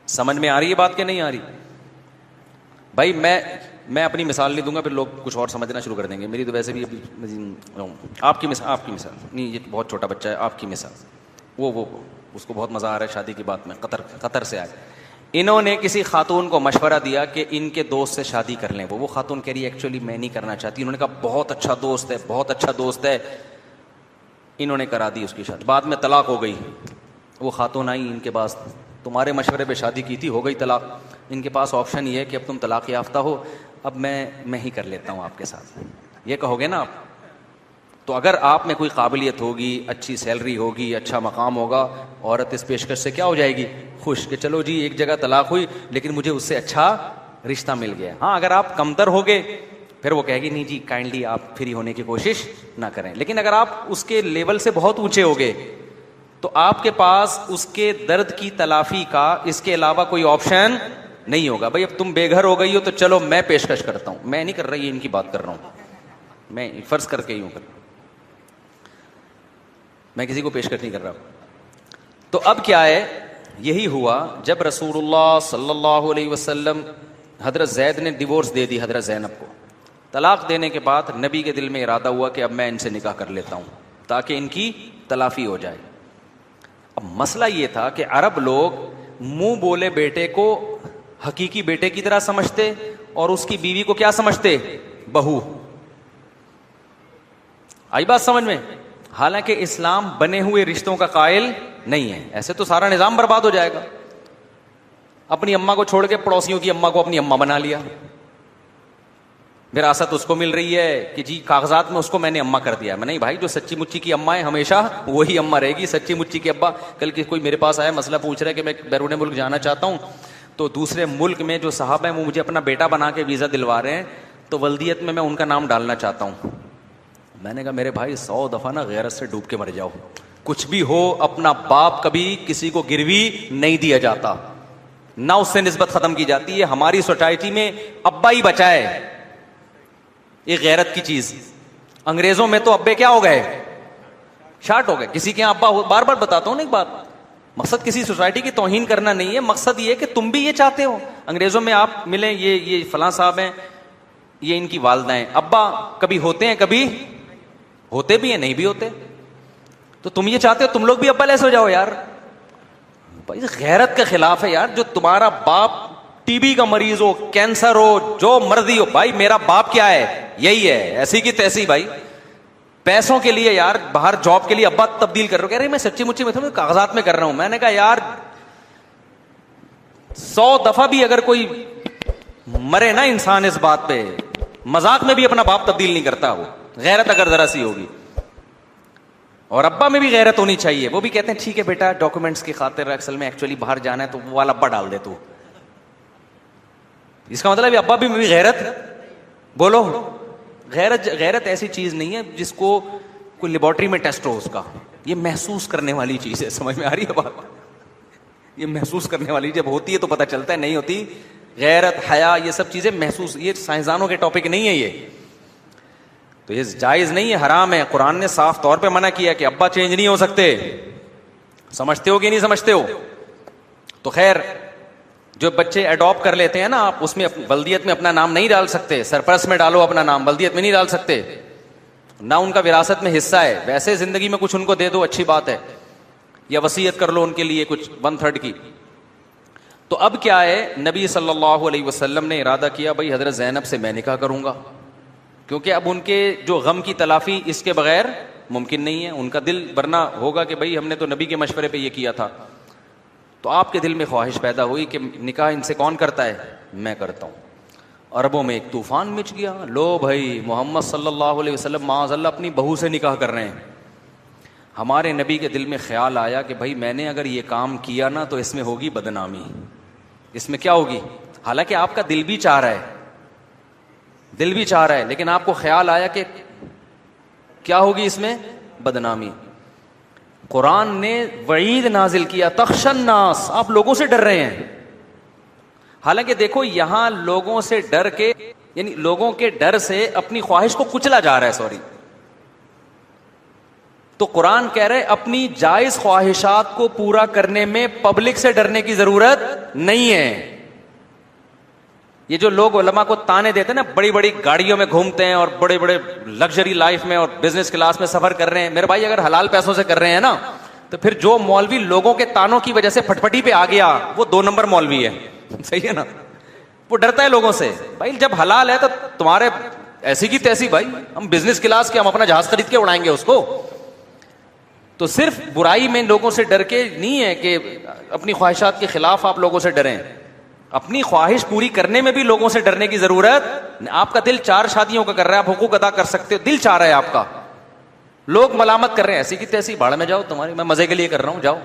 S3: سمجھ میں آ رہی ہے بات کہ نہیں آ رہی؟ بھائی میں اپنی مثال نہیں دوں گا، پھر لوگ کچھ اور سمجھنا شروع کر دیں گے. میری تو ویسے بھی آپ کی مثال نہیں، یہ بہت چھوٹا بچہ ہے. آپ کی مثال، وہ اس کو بہت مزہ آ رہا ہے شادی کی بات میں، قطر سے آئے. انہوں نے کسی خاتون کو مشورہ دیا کہ ان کے دوست سے شادی کر لیں. وہ خاتون کہہ رہی ہے ایکچولی میں نہیں کرنا چاہتی. انہوں نے کہا بہت اچھا دوست ہے، بہت اچھا دوست ہے. انہوں نے کرا دی اس کی شادی. بعد میں طلاق ہو گئی. وہ خاتون آئی ان کے پاس، تمہارے مشورے پہ شادی کی تھی، ہو گئی طلاق. ان کے پاس آپشن یہ ہے کہ اب تم طلاق یافتہ ہو، اب میں ہی کر لیتا ہوں آپ کے ساتھ. یہ کہو گے نا آپ؟ تو اگر آپ میں کوئی قابلیت ہوگی، اچھی سیلری ہوگی، اچھا مقام ہوگا، عورت اس پیشکش سے کیا ہو جائے گی؟ خوش، کہ چلو جی ایک جگہ طلاق ہوئی لیکن مجھے اس سے اچھا رشتہ مل گیا. ہاں اگر آپ کمتر ہوگے پھر وہ کہے گی نہیں جی کائنڈلی آپ فری ہونے کی کوشش نہ کریں. لیکن اگر آپ اس کے لیول سے بہت اونچے ہوگے تو آپ کے پاس اس کے درد کی تلافی کا اس کے علاوہ کوئی آپشن نہیں ہوگا. بھائی اب تم بے گھر ہو گئی ہو تو چلو میں پیشکش کرتا ہوں. میں نہیں کر رہا، یہ ان کی بات کر رہا ہوں، میں فرض کر کے یوں کر، میں کسی کو پیشکش نہیں کر رہا. تو اب کیا ہے، یہی ہوا جب رسول اللہ صلی اللہ علیہ وسلم، حضرت زید نے ڈیورس دے دی حضرت زینب کو. طلاق دینے کے بعد نبی کے دل میں ارادہ ہوا کہ اب میں ان سے نکاح کر لیتا ہوں تاکہ ان کی تلافی ہو جائے. اب مسئلہ یہ تھا کہ عرب لوگ منہ بولے بیٹے کو حقیقی بیٹے کی طرح سمجھتے اور اس کی بیوی کو کیا سمجھتے؟ بہو. آئی بات سمجھ میں؟ حالانکہ اسلام بنے ہوئے رشتوں کا قائل نہیں ہے. ایسے تو سارا نظام برباد ہو جائے گا. اپنی اماں کو چھوڑ کے پڑوسیوں کی اماں کو اپنی اماں بنا لیا، وراثت اس کو مل رہی ہے کہ جی کاغذات میں اس کو میں نے اماں کر دیا. میں نہیں بھائی، جو سچی مچی کی اماں ہے ہمیشہ وہی اماں رہے گی. سچی مچی کے ابا، کل کوئی میرے پاس آیا مسئلہ پوچھ رہا ہے کہ میں بیرون ملک جانا چاہتا ہوں، تو دوسرے ملک میں جو صاحب ہیں وہ مجھے اپنا بیٹا بنا کے ویزا دلوا رہے ہیں، تو ولدیت میں ان کا نام ڈالنا چاہتا ہوں. میں نے کہا میرے بھائی 100 دفعہ نا غیرت سے ڈوب کے مر جاؤ. کچھ بھی ہو اپنا باپ کبھی کسی کو گروی نہیں دیا جاتا، نہ اس سے نسبت ختم کی جاتی ہے. ہماری سوسائٹی میں ابا ہی بچا ہے ایک غیرت کی چیز. انگریزوں میں تو ابے کیا ہو گئے؟ شارٹ ہو گئے. کسی کے یہاں ابا، بار بار بتاتا ہوں نا ایک بات، مقصد کسی سوسائٹی کی توہین کرنا نہیں ہے، مقصد یہ کہ تم بھی یہ چاہتے ہو. انگریزوں میں آپ ملیں، یہ فلاں صاحب ہیں، یہ ان کی والدہ ہیں، ابا کبھی ہوتے ہیں، کبھی ہوتے بھی ہیں، نہیں بھی ہوتے. تو تم یہ چاہتے ہو تم لوگ بھی ابا لیس ہو جاؤ یار. بھائی غیرت کے خلاف ہے یار. جو تمہارا باپ ٹی بی کا مریض ہو، کینسر ہو، جو مرضی ہو، بھائی میرا باپ کیا ہے؟ یہی ہے، ایسی کی تیسی. بھائی پیسوں کے لیے یار باہر جاب کے لیے ابا تبدیل کر رہا ہوں، کہہ رہے میں سچی مچی میں کاغذات میں کر رہا ہوں. میں نے کہا یار 100 دفعہ بھی اگر کوئی مرے نا انسان اس بات پہ، مذاق میں بھی اپنا باپ تبدیل نہیں کرتا. وہ غیرت اگر ذرا سی ہوگی، اور ابا میں بھی غیرت ہونی چاہیے. وہ بھی کہتے ہیں ٹھیک ہے بیٹا ڈاکومنٹس کی خاطر، اصل میں ایکچولی باہر جانا ہے تو وہ والا ابا ڈال دے تو. اس کا مطلب ابا بھی میں بھی غیرت. بولو غیرت ایسی چیز نہیں ہے جس کو کوئی لیبارٹری میں ٹیسٹ ہو اس کا. یہ محسوس کرنے والی چیز ہے. سمجھ میں آ رہی ہے بات؟ یہ محسوس کرنے والی جب ہوتی ہے تو پتہ چلتا ہے، نہیں ہوتی. غیرت، حیا، یہ سب چیزیں محسوس، یہ سائنسدانوں کے ٹاپک نہیں ہے. یہ تو یہ جائز نہیں ہے، حرام ہے. قرآن نے صاف طور پہ منع کیا کہ ابا چینج نہیں ہو سکتے. سمجھتے ہو کہ نہیں سمجھتے ہو؟ تو خیر، جو بچے اڈاپٹ کر لیتے ہیں نا، آپ اس میں ولدیت میں اپنا نام نہیں ڈال سکتے. سرپرست میں ڈالو اپنا نام، ولدیت میں نہیں ڈال سکتے. نہ ان کا وراثت میں حصہ ہے. ویسے زندگی میں کچھ ان کو دے دو، اچھی بات ہے، یا وصیت کر لو ان کے لیے کچھ 1/3 کی. تو اب کیا ہے، نبی صلی اللہ علیہ وسلم نے ارادہ کیا بھائی حضرت زینب سے میں نکاح کروں گا، کیونکہ اب ان کے جو غم کی تلافی اس کے بغیر ممکن نہیں ہے. ان کا دل ورنہ ہوگا کہ بھائی ہم نے تو نبی کے مشورے پہ یہ کیا تھا. تو آپ کے دل میں خواہش پیدا ہوئی کہ نکاح ان سے کون کرتا ہے؟ میں کرتا ہوں. عربوں میں ایک طوفان مچ گیا. لو بھائی محمد صلی اللہ علیہ وسلم معاذ اللہ اپنی بہو سے نکاح کر رہے ہیں. ہمارے نبی کے دل میں خیال آیا کہ بھائی میں نے اگر یہ کام کیا نا تو اس میں ہوگی بدنامی, اس میں کیا ہوگی. حالانکہ آپ کا دل بھی چاہ رہا ہے, لیکن آپ کو خیال آیا کہ کیا ہوگی اس میں بدنامی. قرآن نے وعید نازل کیا, تخشى الناس, آپ لوگوں سے ڈر رہے ہیں. حالانکہ دیکھو یہاں لوگوں سے ڈر کے, یعنی لوگوں کے ڈر سے اپنی خواہش کو کچلا جا رہا ہے, تو قرآن کہہ رہے اپنی جائز خواہشات کو پورا کرنے میں پبلک سے ڈرنے کی ضرورت نہیں ہے. یہ جو لوگ علماء کو تانے دیتے ہیں نا, بڑی بڑی گاڑیوں میں گھومتے ہیں اور بڑے بڑے لگژری لائف میں اور بزنس کلاس میں سفر کر رہے ہیں, میرے بھائی اگر حلال پیسوں سے کر رہے ہیں نا تو پھر جو مولوی لوگوں کے تانوں کی وجہ سے پھٹپٹی پہ آ گیا وہ 2 نمبر مولوی ہے. صحیح ہے نا, وہ ڈرتا ہے لوگوں سے. بھائی جب حلال ہے تو تمہارے ایسی کی تیسی, بھائی ہم بزنس کلاس کے, ہم اپنا جہاز خرید کے اڑائیں گے اس کو. تو صرف برائی میں لوگوں سے ڈر کے نہیں ہے کہ اپنی خواہشات کے خلاف آپ لوگوں سے ڈریں, اپنی خواہش پوری کرنے میں بھی لوگوں سے ڈرنے کی ضرورت. آپ کا دل 4 شادیوں کا کر رہا ہے, آپ حقوق ادا کر سکتے ہو, دل چاہ رہا ہے آپ کا, لوگ ملامت کر رہے ہیں ایسی کی تیسی, بھاڑ میں جاؤ تمہاری, میں مزے کے لیے کر رہا ہوں, جاؤ.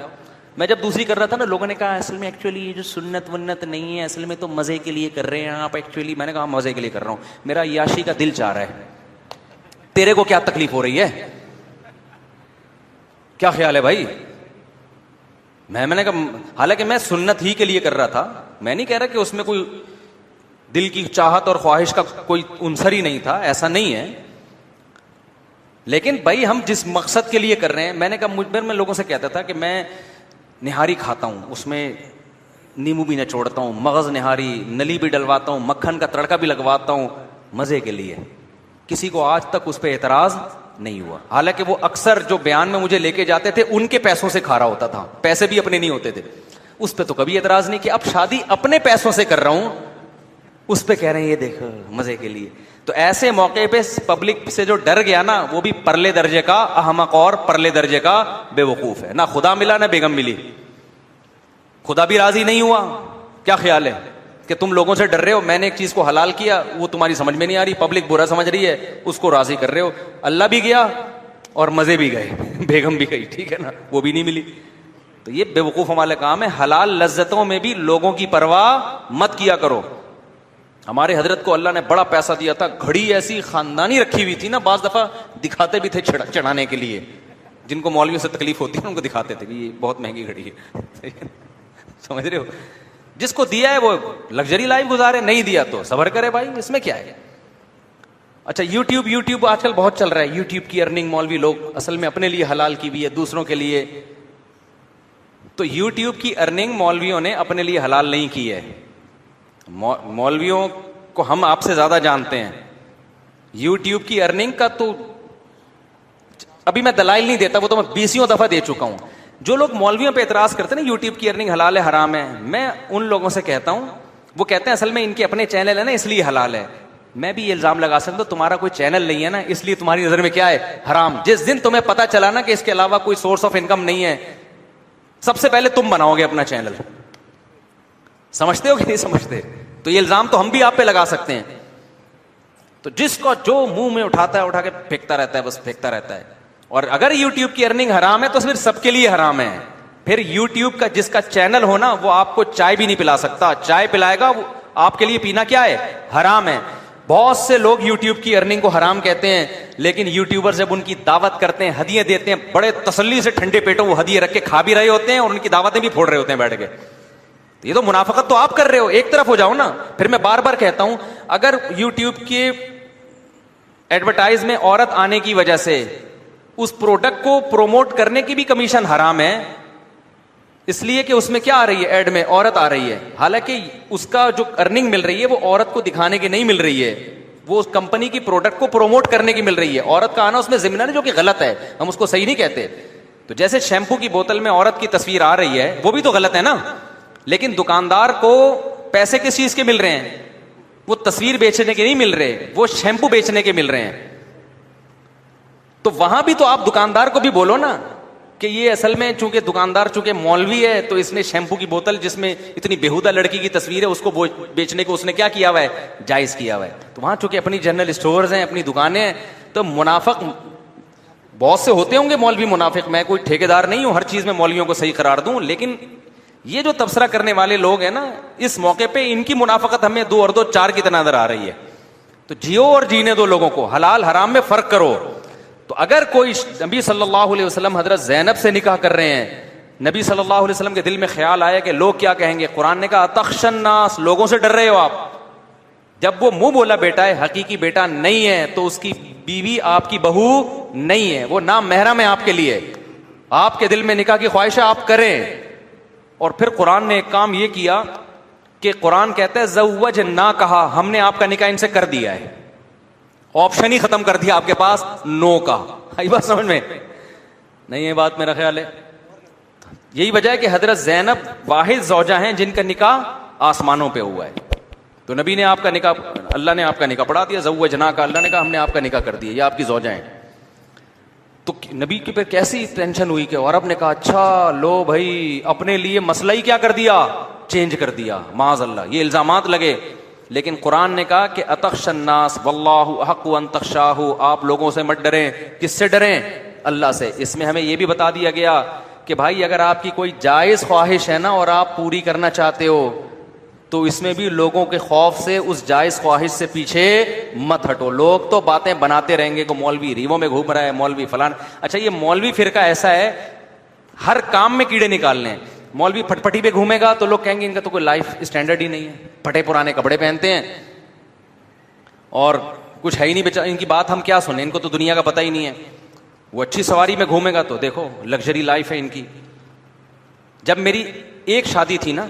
S3: میں جب دوسری کر رہا تھا نا, لوگوں نے کہا اصل میں ایکچولی یہ جو سنت ونت نہیں ہے, اصل میں تو مزے کے لیے کر رہے ہیں آپ ایکچولی. میں نے کہا مزے کے لیے کر رہا ہوں, میرا عیاشی کا دل چاہ رہا ہے. تیرے کو کیا تکلیف ہو رہی ہے, کیا خیال ہے بھائی. میں نے کہا حالانکہ میں سنت ہی کے لیے کر رہا تھا, میں نہیں کہہ رہا کہ اس میں کوئی دل کی چاہت اور خواہش کا کوئی عنصر ہی نہیں تھا, ایسا نہیں ہے. لیکن بھائی ہم جس مقصد کے لیے کر رہے ہیں, میں نے کہا مجبر میں لوگوں سے کہتا تھا کہ میں نہاری کھاتا ہوں, اس میں نیمبو بھی نچوڑتا ہوں, مغز نہاری, نلی بھی ڈلواتا ہوں, مکھن کا تڑکا بھی لگواتا ہوں, مزے کے لیے. کسی کو آج تک اس پہ اعتراض نہیں ہوا. حالانکہ وہ اکثر جو بیان میں مجھے لے کے جاتے تھے ان کے پیسوں سے کھا رہا ہوتا تھا, پیسے بھی اپنے نہیں ہوتے تھے. اس پہ تو کبھی اعتراض نہیں کیا. اب شادی اپنے پیسوں سے کر رہا ہوں, اس پہ کہہ رہے ہیں یہ دیکھ مزے کے لیے. تو ایسے موقع پہ پبلک سے جو ڈر گیا نا, وہ بھی پرلے درجے کا احمق اور پرلے درجے کا بے وقوف ہے. نہ خدا ملا نہ بیگم ملی, خدا بھی راضی نہیں ہوا. کیا خیال ہے کہ تم لوگوں سے ڈر رہے ہو, میں نے ایک چیز کو حلال کیا, وہ تمہاری سمجھ میں نہیں آ رہی, پبلک برا سمجھ رہی ہے, اس کو راضی کر رہے ہو. اللہ بھی گیا اور مزے بھی گئے, بیگم بھی گئی, ٹھیک ہے نا, وہ بھی نہیں ملی. تو یہ بے وقوف ہمارے کام ہے. حلال لذتوں میں بھی لوگوں کی پرواہ مت کیا کرو. ہمارے حضرت کو اللہ نے بڑا پیسہ دیا تھا, گھڑی ایسی خاندانی رکھی ہوئی تھی نا, بعض دفعہ دکھاتے بھی تھے چڑھانے کے لیے, جن کو مولویوں سے تکلیف ہوتی ہے ان کو دکھاتے تھے کہ یہ بہت مہنگی گھڑی ہے. سمجھ رہے ہو, جس کو دیا ہے وہ لگژری لائف گزارے, نہیں دیا تو صبر کرے بھائی, اس میں کیا ہے. اچھا یوٹیوب آج کل بہت چل رہا ہے. یوٹیوب کی ارننگ مولوی لوگ اصل میں اپنے لیے حلال کی بھی ہے, دوسروں کے لیے. تو یوٹیوب کی ارننگ مولویوں نے اپنے لیے حلال نہیں کی ہے. مولویوں کو ہم آپ سے زیادہ جانتے ہیں. یوٹیوب کی ارننگ کا تو ابھی میں دلائل نہیں دیتا, وہ تو میں 20 دفعہ دے چکا ہوں. جو لوگ مولویوں پہ اعتراض کرتے ہیں نا یوٹیوب کی ارننگ حلال ہے حرام ہے, میں ان لوگوں سے کہتا ہوں, وہ کہتے ہیں اصل میں ان کے اپنے چینل ہے نا اس لیے حلال ہے. میں بھی یہ الزام لگا سکتا ہوں, تمہارا کوئی چینل نہیں ہے نا اس لیے تمہاری نظر میں کیا ہے, حرام. جس دن تمہیں پتا چلا نا کہ اس کے علاوہ کوئی سورس آف انکم نہیں ہے, سب سے پہلے تم بناؤ گے اپنا چینل. سمجھتے ہو کہ نہیں سمجھتے؟ تو یہ الزام تو ہم بھی آپ پہ لگا سکتے ہیں. تو جس کو جو منہ میں اٹھاتا ہے اٹھا کے پھینکتا رہتا ہے, بس پھینکتا رہتا ہے. اور اگر یوٹیوب کی ارننگ حرام ہے تو پھر سب کے لیے حرام ہے. پھر یوٹیوب کا جس کا چینل ہو نا وہ آپ کو چائے بھی نہیں پلا سکتا, چائے پلائے گا وہ آپ کے لیے پینا کیا ہے, حرام ہے. بہت سے لوگ یوٹیوب کی ارننگ کو حرام کہتے ہیں, لیکن یوٹیوبر جب ان کی دعوت کرتے ہیں, ہدیے دیتے ہیں, بڑے تسلی سے ٹھنڈے پیٹوں وہ ہدیے رکھ کے کھا بھی رہے ہوتے ہیں اور ان کی دعوتیں بھی پھوڑ رہے ہوتے ہیں بیٹھ کے. یہ تو منافقت تو آپ کر رہے ہو, ایک طرف ہو جاؤ نا. پھر میں بار بار کہتا ہوں, اگر یوٹیوب کے ایڈورٹائز میں عورت آنے کی وجہ سے اس پروڈکٹ کو پروموٹ کرنے کی بھی کمیشن حرام ہے, اس لیے کہ اس میں کیا آ رہی ہے, ایڈ میں عورت آ رہی ہے, حالانکہ اس کا جو ارننگ مل رہی ہے وہ عورت کو دکھانے کی نہیں مل رہی ہے, وہ اس کمپنی کی پروڈکٹ کو پروموٹ کرنے کی مل رہی ہے. عورت کا آنا اس میں ضمن ہے جو کہ غلط ہے, ہم اس کو صحیح نہیں کہتے. تو جیسے شیمپو کی بوتل میں عورت کی تصویر آ رہی ہے وہ بھی تو غلط ہے نا, لیکن دکاندار کو پیسے کس چیز کے مل رہے ہیں, وہ تصویر بیچنے کے نہیں مل رہے, وہ شیمپو بیچنے کے مل رہے ہیں. تو وہاں بھی تو آپ دکاندار کو بھی بولو نا کہ یہ اصل میں چونکہ دکاندار چونکہ مولوی ہے تو اس نے شیمپو کی بوتل جس میں اتنی بےہودہ لڑکی کی تصویر ہے اس کو بیچنے کو اس نے کیا کیا ہوا ہے, جائز کیا ہوا ہے. تو وہاں چونکہ اپنی جنرل اسٹورز ہیں, اپنی دکانیں ہیں, تو منافق بہت سے ہوتے ہوں گے مولوی منافق. میں کوئی ٹھیکیدار نہیں ہوں ہر چیز میں مولویوں کو صحیح قرار دوں, لیکن یہ جو تبصرہ کرنے والے لوگ ہیں نا, اس موقع پہ ان کی منافقت ہمیں 2 اور 2 4 کی طرح نظر آ رہی ہے. تو جیو اور جینے دو لوگوں کو, حلال حرام میں فرق کرو. تو اگر کوئی نبی صلی اللہ علیہ وسلم حضرت زینب سے نکاح کر رہے ہیں, نبی صلی اللہ علیہ وسلم کے دل میں خیال آیا کہ لوگ کیا کہیں گے, قرآن نے کہا اتخشى الناس, لوگوں سے ڈر رہے ہو آپ. جب وہ منہ بولا بیٹا ہے, حقیقی بیٹا نہیں ہے, تو اس کی بیوی آپ کی بہو نہیں ہے, وہ نام محرم ہے آپ کے لیے. آپ کے دل میں نکاح کی خواہش ہے, آپ کریں. اور پھر قرآن نے ایک کام یہ کیا کہ قرآن کہتا ہے زوج نہ کہا, ہم نے آپ کا نکاح ان سے کر دیا ہے, آپشن ہی ختم کر دیا آپ کے پاس نو کا. آئی بات سمجھ میں نہیں؟ یہ بات میرا خیال ہے. یہی وجہ ہے کہ حضرت زینب واحد زوجہ ہیں جن کا نکاح آسمانوں پہ ہوا ہے. تو نبی نے آپ کا نکاح, اللہ نے آپ کا نکاح پڑھا دیا, زوجنا کا, اللہ نے کہا ہم نے آپ کا نکاح کر دیا, یہ آپ کی زوجہ ہیں. تو نبی کے پہ کیسی ٹینشن ہوئی کہ عرب نے کہا اچھا لو بھائی, اپنے لیے مسئلہ ہی کیا کر دیا, چینج کر دیا, معاذ اللہ, یہ الزامات لگے. لیکن قرآن نے کہا کہ اتخشى الناس واللہ احق ان تخشاہ, آپ لوگوں سے مت ڈریں. کس سے ڈریں؟ اللہ سے. اس میں ہمیں یہ بھی بتا دیا گیا کہ بھائی اگر آپ کی کوئی جائز خواہش ہے نا اور آپ پوری کرنا چاہتے ہو, تو اس میں بھی لوگوں کے خوف سے اس جائز خواہش سے پیچھے مت ہٹو. لوگ تو باتیں بناتے رہیں گے کہ مولوی ریووں میں گھوم رہا ہے, مولوی فلان. اچھا یہ مولوی فرقہ ایسا ہے, ہر کام میں کیڑے نکالنے ہیں. مولوی پھٹ پٹی پہ گھومے گا تو لوگ کہیں گے ان کا تو کوئی لائف اسٹینڈرڈ ہی نہیں ہے, پھٹے پرانے کپڑے پہنتے ہیں اور کچھ ہے ہی نہیں بچا. ان کی بات ہم کیا سنیں, ان کو تو دنیا کا پتہ ہی نہیں ہے. وہ اچھی سواری میں گھومے گا تو دیکھو لگژری لائف ہے ان کی. جب میری ایک شادی تھی نا,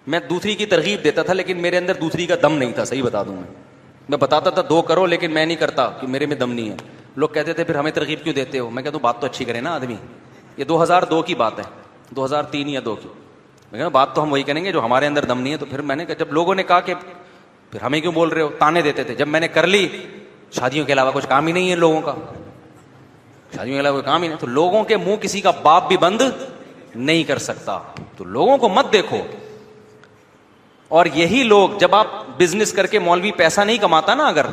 S3: میں دوسری کی ترغیب دیتا تھا لیکن میرے اندر دوسری کا دم نہیں تھا. صحیح بتا دوں میں بتاتا تھا 2 کرو لیکن میں نہیں کرتا کہ میرے میں دم نہیں ہے. لوگ کہتے تھے پھر ہمیں ترغیب کیوں دیتے ہو. میں کہتا ہوں بات تو اچھی کرے نا آدمی. یہ 2002 کی بات ہے, 2003 یا 2 کی. میں کہا بات تو ہم وہی کریں گے جو ہمارے اندر دم نہیں ہے. تو پھر میں نے کہا, جب لوگوں نے کہا کہ پھر ہمیں کیوں بول رہے ہو, تانے دیتے تھے. جب میں نے کر لی, شادیوں کے علاوہ کچھ کام ہی نہیں ہے لوگوں کا, شادیوں کے علاوہ کوئی کام ہی نہیں, تو لوگوں کے منہ کسی کا باپ بھی بند نہیں کر سکتا. تو لوگوں کو مت دیکھو. اور یہی لوگ, جب آپ بزنس کر کے, مولوی پیسہ نہیں کماتا نا, اگر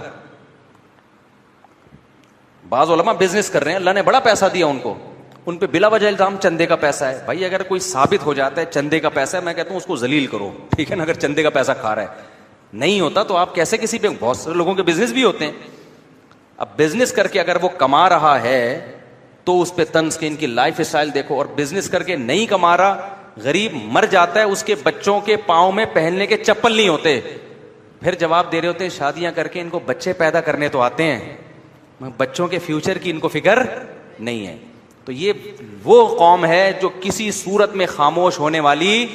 S3: بعض علماء بزنس کر رہے ہیں, اللہ نے بڑا پیسہ دیا ان کو, ان پہ بلا وجہ الزام چندے کا پیسہ ہے. بھائی اگر کوئی ثابت ہو جاتا ہے چندے کا پیسہ ہے, میں کہتا ہوں اس کو ذلیل کرو, ٹھیک ہے نا. اگر چندے کا پیسہ کھا رہا ہے, نہیں ہوتا تو آپ کیسے کسی پہ, بہت سارے لوگوں کے بزنس بھی ہوتے ہیں. اب بزنس کر کے اگر وہ کما رہا ہے تو اس پہ طنز کے, ان کی لائف اسٹائل دیکھو. اور بزنس کر کے نہیں کما رہا, غریب مر جاتا ہے, اس کے بچوں کے پاؤں میں پہننے کے چپل نہیں ہوتے, پھر جواب دے رہے ہوتے ہیں شادیاں کر کے ان کو بچے پیدا کرنے تو آتے ہیں, بچوں کے فیوچر کی ان کو فکر نہیں ہے. تو یہ وہ قوم ہے جو کسی صورت میں خاموش ہونے والی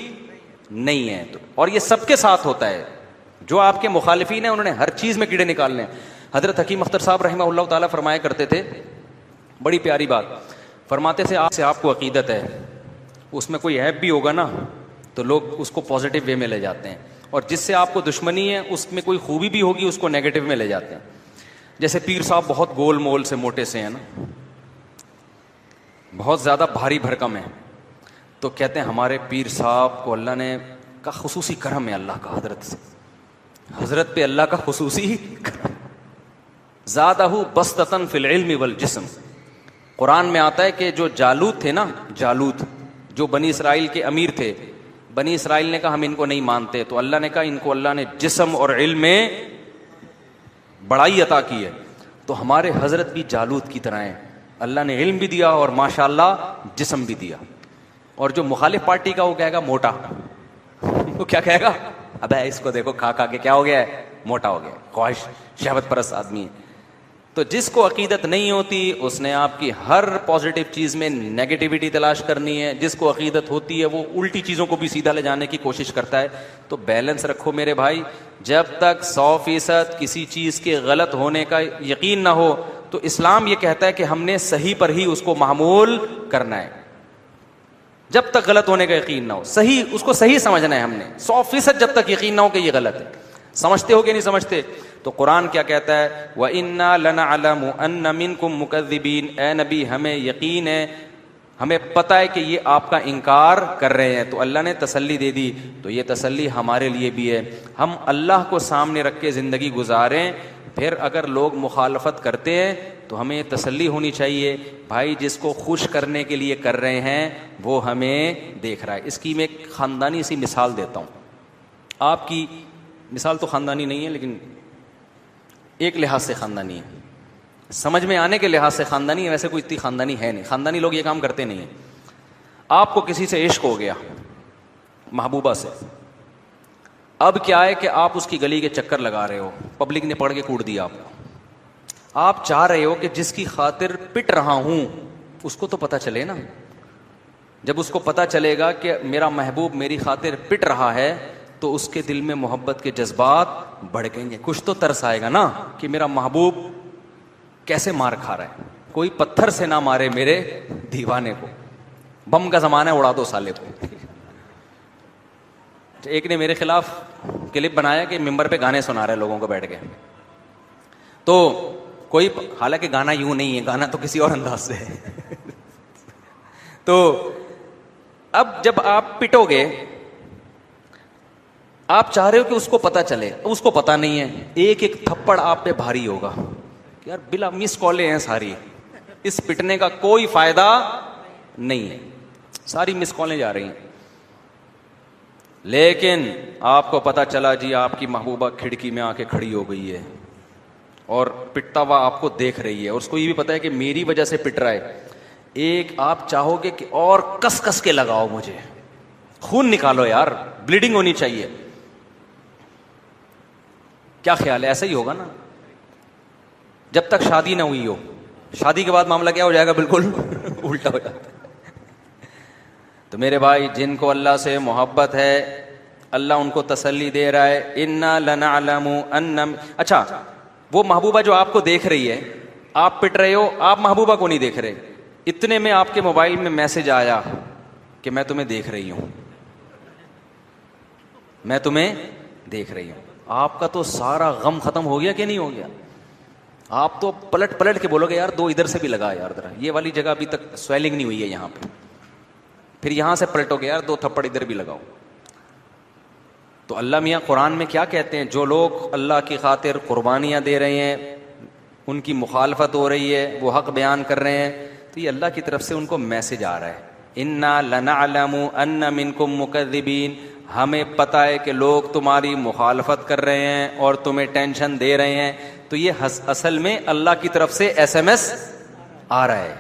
S3: نہیں ہے. اور یہ سب کے ساتھ ہوتا ہے. جو آپ کے مخالفین ہیں انہوں نے ہر چیز میں کیڑے نکالنے ہیں. حضرت حکیم اختر صاحب رحمہ اللہ تعالیٰ فرمایا کرتے تھے, بڑی پیاری بات فرماتے تھے, آپ کو عقیدت ہے, اس میں کوئی عیب بھی ہوگا نا تو لوگ اس کو پازیٹیو وے میں لے جاتے ہیں, اور جس سے آپ کو دشمنی ہے اس میں کوئی خوبی بھی ہوگی اس کو نیگیٹو میں لے جاتے ہیں. جیسے پیر صاحب بہت گول مول سے موٹے سے ہیں نا, بہت زیادہ بھاری بھرکم ہے, تو کہتے ہیں ہمارے پیر صاحب کو اللہ نے کا خصوصی کرم ہے, اللہ کا حضرت سے, حضرت پہ اللہ کا خصوصی کرم. زادہ بسطتاً فی العلم والجسم. قرآن میں آتا ہے کہ جو جالوت تھے نا, جالوت جو بنی اسرائیل کے امیر تھے, بنی اسرائیل نے کہا ہم ان کو نہیں مانتے, تو اللہ نے کہا ان کو اللہ نے جسم اور علم میں بڑائی عطا کی ہے. تو ہمارے حضرت بھی جالوت کی طرح ہیں, اللہ نے علم بھی دیا اور ماشاءاللہ جسم بھی دیا. اور جو مخالف پارٹی کا وہ کہے گا موٹا, وہ کیا کہے گا, ابے اس کو دیکھو کھا کھا کے کیا ہو گیا ہے, موٹا ہو گیا, خواہش شہوت پرست آدمی ہے. تو جس کو عقیدت نہیں ہوتی اس نے آپ کی ہر پازیٹیو چیز میں نیگیٹیوٹی تلاش کرنی ہے, جس کو عقیدت ہوتی ہے وہ الٹی چیزوں کو بھی سیدھا لے جانے کی کوشش کرتا ہے. تو بیلنس رکھو میرے بھائی, جب تک 100% کسی چیز کے غلط ہونے کا یقین نہ ہو تو اسلام یہ کہتا ہے کہ ہم نے صحیح پر ہی اس کو معمول کرنا ہے. جب تک غلط ہونے کا یقین نہ ہو, صحیح اس کو صحیح سمجھنا ہے ہم نے, 100% جب تک یقین نہ ہو کہ یہ غلط ہے. سمجھتے ہو کہ نہیں سمجھتے؟ تو قرآن کیا کہتا ہے, وَإِنَّا لَنَعْلَمُ أَنَّ مِنْكُمْ مُكَذِّبِينَ, اے نبی ہمیں یقین ہے ہمیں پتہ ہے کہ یہ آپ کا انکار کر رہے ہیں، تو اللہ نے تسلی دے دی، تو یہ تسلی ہمارے لیے بھی ہے. ہم اللہ کو سامنے رکھ کے زندگی گزاریں. پھر اگر لوگ مخالفت کرتے ہیں تو ہمیں تسلی ہونی چاہیے، بھائی جس کو خوش کرنے کے لیے کر رہے ہیں وہ ہمیں دیکھ رہا ہے. اس کی میں ایک خاندانی سی مثال دیتا ہوں. آپ کی مثال تو خاندانی نہیں ہے لیکن ایک لحاظ سے خاندانی ہے، سمجھ میں آنے کے لحاظ سے خاندانی ہے، ویسے کوئی اتنی خاندانی ہے نہیں. خاندانی لوگ یہ کام کرتے نہیں ہیں. آپ کو کسی سے عشق ہو گیا، محبوبہ سے. اب کیا ہے کہ آپ اس کی گلی کے چکر لگا رہے ہو، پبلک نے پڑھ کے کوٹ دیا آپ کو. آپ چاہ رہے ہو کہ جس کی خاطر پٹ رہا ہوں اس کو تو پتہ چلے نا. جب اس کو پتہ چلے گا کہ میرا محبوب میری خاطر پٹ رہا ہے تو اس کے دل میں محبت کے جذبات بڑھیں گے. کچھ تو ترس آئے گا نا کہ میرا محبوب کیسے مار کھا رہا ہے. کوئی پتھر سے نہ مارے میرے دیوانے کو، بم کا زمانہ ہے، اڑا دو سالے کو. ایک نے میرے خلاف کلپ بنایا کہ ممبر پہ گانے سنا رہے لوگوں کو بیٹھ کے. تو کوئی، حالانکہ گانا یوں نہیں ہے، گانا تو کسی اور انداز سے ہے. تو اب جب آپ پٹو گے، آپ چاہ رہے ہو کہ اس کو پتا چلے، اس کو پتا نہیں ہے. ایک ایک تھپڑ آپ پہ بھاری ہوگا. یار بلا مس کالیں ہیں ساری، اس پٹنے کا کوئی فائدہ نہیں ہے، ساری مس کالیں جا رہی ہیں. لیکن آپ کو پتا چلا جی آپ کی محبوبہ کھڑکی میں آ کے کھڑی ہو گئی ہے اور پٹتا ہوا آپ کو دیکھ رہی ہے، اور اس کو یہ بھی پتا ہے کہ میری وجہ سے پٹ رہا ہے. ایک آپ چاہو گے کہ اور کس کس کے لگاؤ، مجھے خون نکالو یار، بلیڈنگ ہونی چاہیے. کیا خیال ہے؟ ایسا ہی ہوگا نا جب تک شادی نہ ہوئی ہو. شادی کے بعد معاملہ کیا ہو جائے گا؟ بالکل الٹا ہو جاتا ہے. تو میرے بھائی، جن کو اللہ سے محبت ہے اللہ ان کو تسلی دے رہا ہے. انا لنعلم ان، اچھا وہ محبوبہ جو آپ کو دیکھ رہی ہے، آپ پٹ رہے ہو، آپ محبوبہ کو نہیں دیکھ رہے. اتنے میں آپ کے موبائل میں میسج آیا کہ میں تمہیں دیکھ رہی ہوں، میں تمہیں دیکھ رہی ہوں. آپ کا تو سارا غم ختم ہو گیا کہ نہیں ہو گیا؟ آپ تو پلٹ پلٹ کے بولو گے یار دو ادھر سے بھی لگا یار، ذرا یہ والی جگہ ابھی تک سویلنگ نہیں ہوئی ہے یہاں پہ. پھر یہاں سے پلٹو گے یار دو تھپڑ ادھر بھی لگاؤ. تو اللہ میاں قرآن میں کیا کہتے ہیں؟ جو لوگ اللہ کی خاطر قربانیاں دے رہے ہیں، ان کی مخالفت ہو رہی ہے، وہ حق بیان کر رہے ہیں، تو یہ اللہ کی طرف سے ان کو میسج آ رہا ہے. انا لنعلم ان منکم مکذبین، ہمیں پتہ ہے کہ لوگ تمہاری مخالفت کر رہے ہیں اور تمہیں ٹینشن دے رہے ہیں. تو یہ اصل میں اللہ کی طرف سے SMS آ رہا ہے.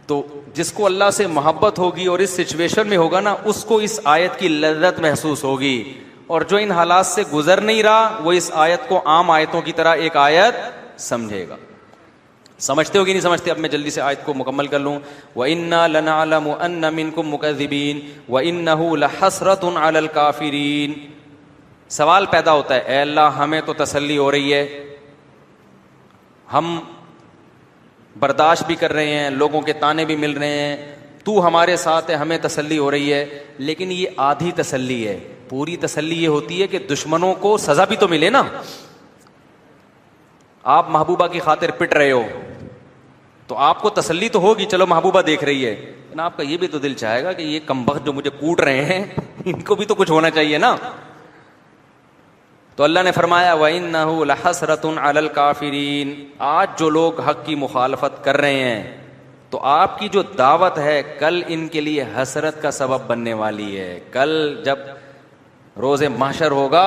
S3: تو جس کو اللہ سے محبت ہوگی اور اس سچویشن میں ہوگا نا، اس کو اس آیت کی لذت محسوس ہوگی. اور جو ان حالات سے گزر نہیں رہا وہ اس آیت کو عام آیتوں کی طرح ایک آیت سمجھے گا. سمجھتے ہو کہ نہیں سمجھتے؟ اب میں جلدی سے آیت کو مکمل کر لوں. وَإِنَّا لَنَعْلَمُ أَنَّ مِنْكُمْ مُكَذِّبِينَ وَإِنَّهُ لَحَسْرَةٌ عَلَى الْكَافِرِينَ. سوال پیدا ہوتا ہے، اے اللہ ہمیں تو تسلی ہو رہی ہے، ہم برداشت بھی کر رہے ہیں، لوگوں کے تانے بھی مل رہے ہیں، تو ہمارے ساتھ ہے، ہمیں تسلی ہو رہی ہے. لیکن یہ آدھی تسلی ہے. پوری تسلی یہ ہوتی ہے کہ دشمنوں کو سزا بھی تو ملے نا. آپ محبوبہ کی خاطر پٹ رہے ہو تو آپ کو تسلی تو ہوگی، چلو محبوبہ دیکھ رہی ہے، لیکن آپ کا یہ بھی تو دل چاہے گا کہ یہ کمبخت جو مجھے کوٹ رہے ہیں ان کو بھی تو کچھ ہونا چاہیے نا. تو اللہ نے فرمایا وَإِنَّهُ لَحَسْرَةٌ عَلَى الْكَافِرِينَ. آج جو لوگ حق کی مخالفت کر رہے ہیں تو آپ کی جو دعوت ہے کل ان کے لیے حسرت کا سبب بننے والی ہے. کل جب روز محشر ہوگا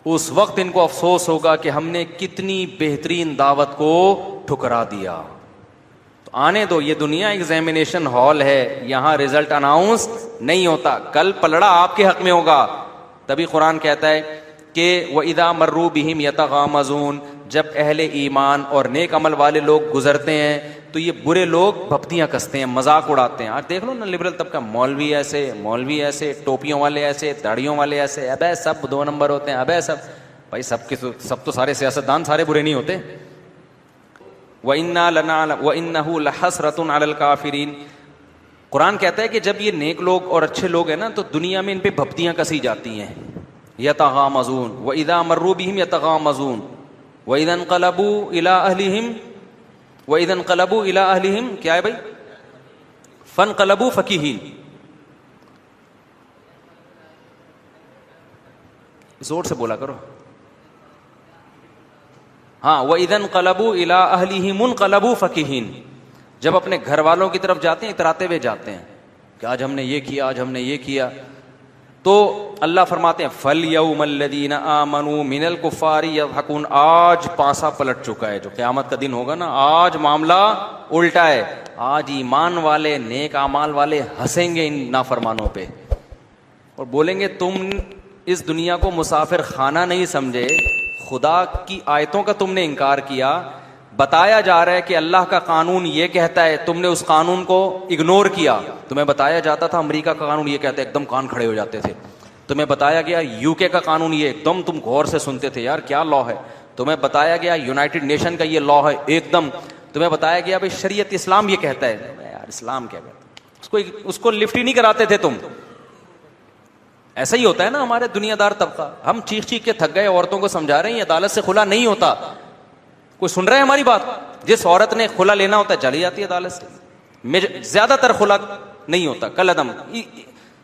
S3: اس وقت ان کو افسوس ہوگا کہ ہم نے کتنی بہترین دعوت کو ٹھکرا دیا. تو آنے دو، یہ دنیا ایگزامینیشن ہال ہے، یہاں رزلٹ اناؤنس نہیں ہوتا. کل پلڑا آپ کے حق میں ہوگا. تبھی قرآن کہتا ہے کہ وَإِذَا مَرُّوا بِهِمْ يَتَغَامَزُونَ. جب اہل ایمان اور نیک عمل والے لوگ گزرتے ہیں تو یہ برے لوگ بھپتیاں کستے ہیں، مذاق اڑاتے ہیں. آج دیکھ لو نا لبرل طبقہ، مولوی ایسے، ٹوپیوں والے ایسے، داڑھیوں والے ایسے، ابے سب 2 نمبر ہوتے ہیں. ابے سب بھائی سب تو سارے سیاستدان سارے برے نہیں ہوتے. وَإِنَّا لَنَعْلَمُ وَإِنَّهُ لَحَسْرَةٌ عَلَى الْكَافِرِينَ. قرآن کہتا ہے کہ جب یہ نیک لوگ اور اچھے لوگ ہیں نا تو دنیا میں ان پہ بھپتیاں کسی جاتی ہیں. یتغامزون وَإِذَا مَرُّوا بِهِمْ یتغامزون وَإِذَا انقلبوا إِلَىٰ أَهْلِهِمْ کیا ہے بھائی؟ فانقلبوا فکیہین. زور سے بولا کرو. ہاں وَإِذَا انقلبوا إِلَىٰ أَهْلِهِمُ انقلبوا فَكِهِينَ. جب اپنے گھر والوں کی طرف جاتے ہیں اتراتے ہوئے جاتے ہیں کہ آج ہم نے یہ کیا، آج ہم نے یہ کیا. تو اللہ فرماتے ہیں فَالْيَوْمَ الَّذِينَ آمَنُوا مِنَ الْكُفَّارِ يَضْحَكُونَ. آج پانسا پلٹ چکا ہے. جو قیامت کا دن ہوگا نا، آج معاملہ الٹا ہے. آج ایمان والے، نیک اعمال والے ہنسیں گے ان نافرمانوں پہ اور بولیں گے تم اس دنیا کو مسافر خانہ نہیں سمجھے، خدا کی آیتوں کا تم نے انکار کیا. بتایا جا رہا ہے کہ اللہ کا قانون یہ کہتا ہے، تم نے اس قانون کو اگنور کیا. تمہیں بتایا جاتا تھا امریکہ کا قانون یہ کہتا ہے، ایک دم کان کھڑے ہو جاتے تھے. تمہیں بتایا گیا یو کے کا قانون یہ، ایک دم تم غور سے سنتے تھے، یار کیا لا ہے. تمہیں بتایا گیا یونائٹڈ نیشن کا یہ لا ہے، ایک دم. تمہیں بتایا گیا بھائی شریعت اسلام یہ کہتا ہے، یار اسلام کیا کہتا ہے، اس کو لفٹ ہی نہیں کراتے تھے تم. ایسا ہی ہوتا ہے نا ہمارے دنیا دار طبقہ. ہم چیخ چیخ کے تھک گئے، عورتوں کو سمجھا رہے ہیں عدالت سے خلا نہیں ہوتا. کوئی سن رہا ہے ہماری بات؟ جس عورت نے خلا لینا ہوتا ہے چلی جاتی ہے عدالت سے. زیادہ تر خلا نہیں ہوتا، کل عدم.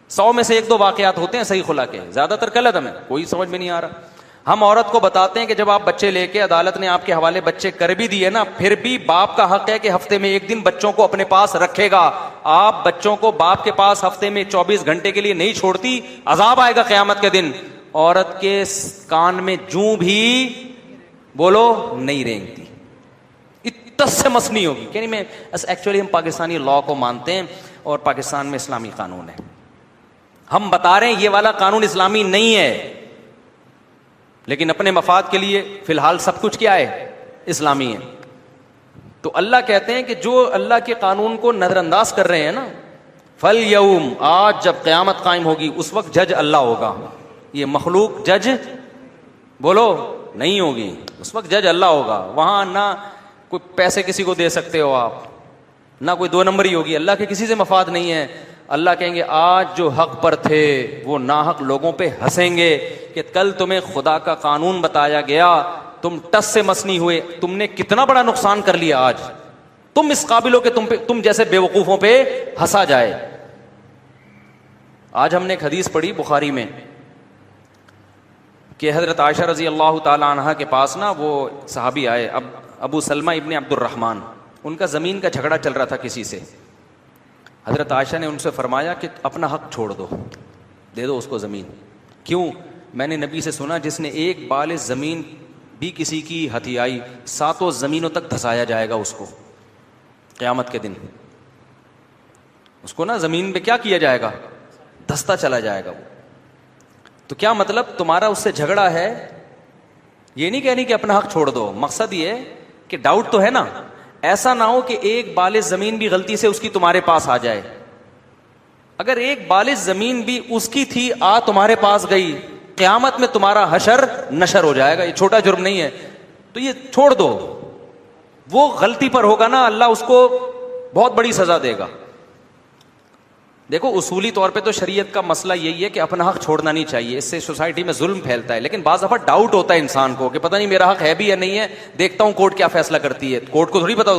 S3: 100 میں سے 1-2 واقعات ہوتے ہیں صحیح خلا کے، زیادہ تر کل عدم ہے. کوئی سمجھ میں نہیں آ رہا. ہم عورت کو بتاتے ہیں کہ جب آپ بچے لے کے عدالت نے آپ کے حوالے بچے کر بھی دیے نا، پھر بھی باپ کا حق ہے کہ ہفتے میں 1 دن بچوں کو اپنے پاس رکھے گا. آپ بچوں کو باپ کے پاس ہفتے میں 24 گھنٹے کے لیے نہیں چھوڑتی، عذاب آئے گا قیامت کے دن. عورت کے کان میں جوں بھی بولو نہیں رینگتی، اتس سے مس نہیں ہوگی. کہ نہیں میں ایکچولی ہم پاکستانی لا کو مانتے ہیں اور پاکستان میں اسلامی قانون ہے. ہم بتا رہے ہیں یہ والا قانون اسلامی نہیں ہے، لیکن اپنے مفاد کے لیے فی الحال سب کچھ کیا ہے، اسلامی ہے. تو اللہ کہتے ہیں کہ جو اللہ کے قانون کو نظر انداز کر رہے ہیں نا، فَالْيَوْمَ، آج جب قیامت قائم ہوگی اس وقت جج اللہ ہوگا. یہ مخلوق جج بولو نہیں ہوگی، اس وقت جج اللہ ہوگا. وہاں نہ کوئی پیسے کسی کو دے سکتے ہو آپ، نہ کوئی 2 نمبری ہوگی. اللہ کے کسی سے مفاد نہیں ہے. اللہ کہیں گے آج جو حق پر تھے وہ ناحق لوگوں پہ ہنسیں گے کہ کل تمہیں خدا کا قانون بتایا گیا، تم ٹس سے مس نہیں ہوئے، تم نے کتنا بڑا نقصان کر لیا. آج تم اس قابل ہو کہ تم جیسے بے وقوفوں پہ ہنسا جائے. آج ہم نے ایک حدیث پڑھی بخاری میں کہ حضرت عائشہ رضی اللہ تعالی عنہا کے پاس نا وہ صحابی آئے، ابو سلمہ ابن عبد الرحمن. ان کا زمین کا جھگڑا چل رہا تھا کسی سے. حضرت عائشہ نے ان سے فرمایا کہ اپنا حق چھوڑ دو، دے دو اس کو زمین. کیوں؟ میں نے نبی سے سنا جس نے 1 بال زمین بھی کسی کی ہتھیائی 7 زمینوں تک دھسایا جائے گا اس کو قیامت کے دن. اس کو نا زمین پہ کیا کیا جائے گا، دھستا چلا جائے گا وہ. تو کیا مطلب تمہارا اس سے جھگڑا ہے، یہ نہیں کہنی کہ اپنا حق چھوڑ دو. مقصد یہ ہے کہ ڈاؤٹ تو ہے نا، ایسا نہ ہو کہ 1 بال زمین بھی غلطی سے اس کی تمہارے پاس آ جائے. اگر 1 بال زمین بھی اس کی تھی تمہارے پاس گئی، قیامت میں تمہارا حشر نشر ہو جائے گا. یہ چھوٹا جرم نہیں ہے، تو یہ چھوڑ دو. وہ غلطی پر ہوگا نا، اللہ اس کو بہت بڑی سزا دے گا. دیکھو اصولی طور پہ تو شریعت کا مسئلہ یہی ہے کہ اپنا حق چھوڑنا نہیں چاہیے، اس سے سوسائٹی میں ظلم پھیلتا ہے. لیکن بعض دفعہ ڈاؤٹ ہوتا ہے انسان کو کہ پتہ نہیں میرا حق ہے بھی یا نہیں ہے، دیکھتا ہوں کورٹ کیا فیصلہ کرتی ہے. کورٹ کو تھوڑی پتا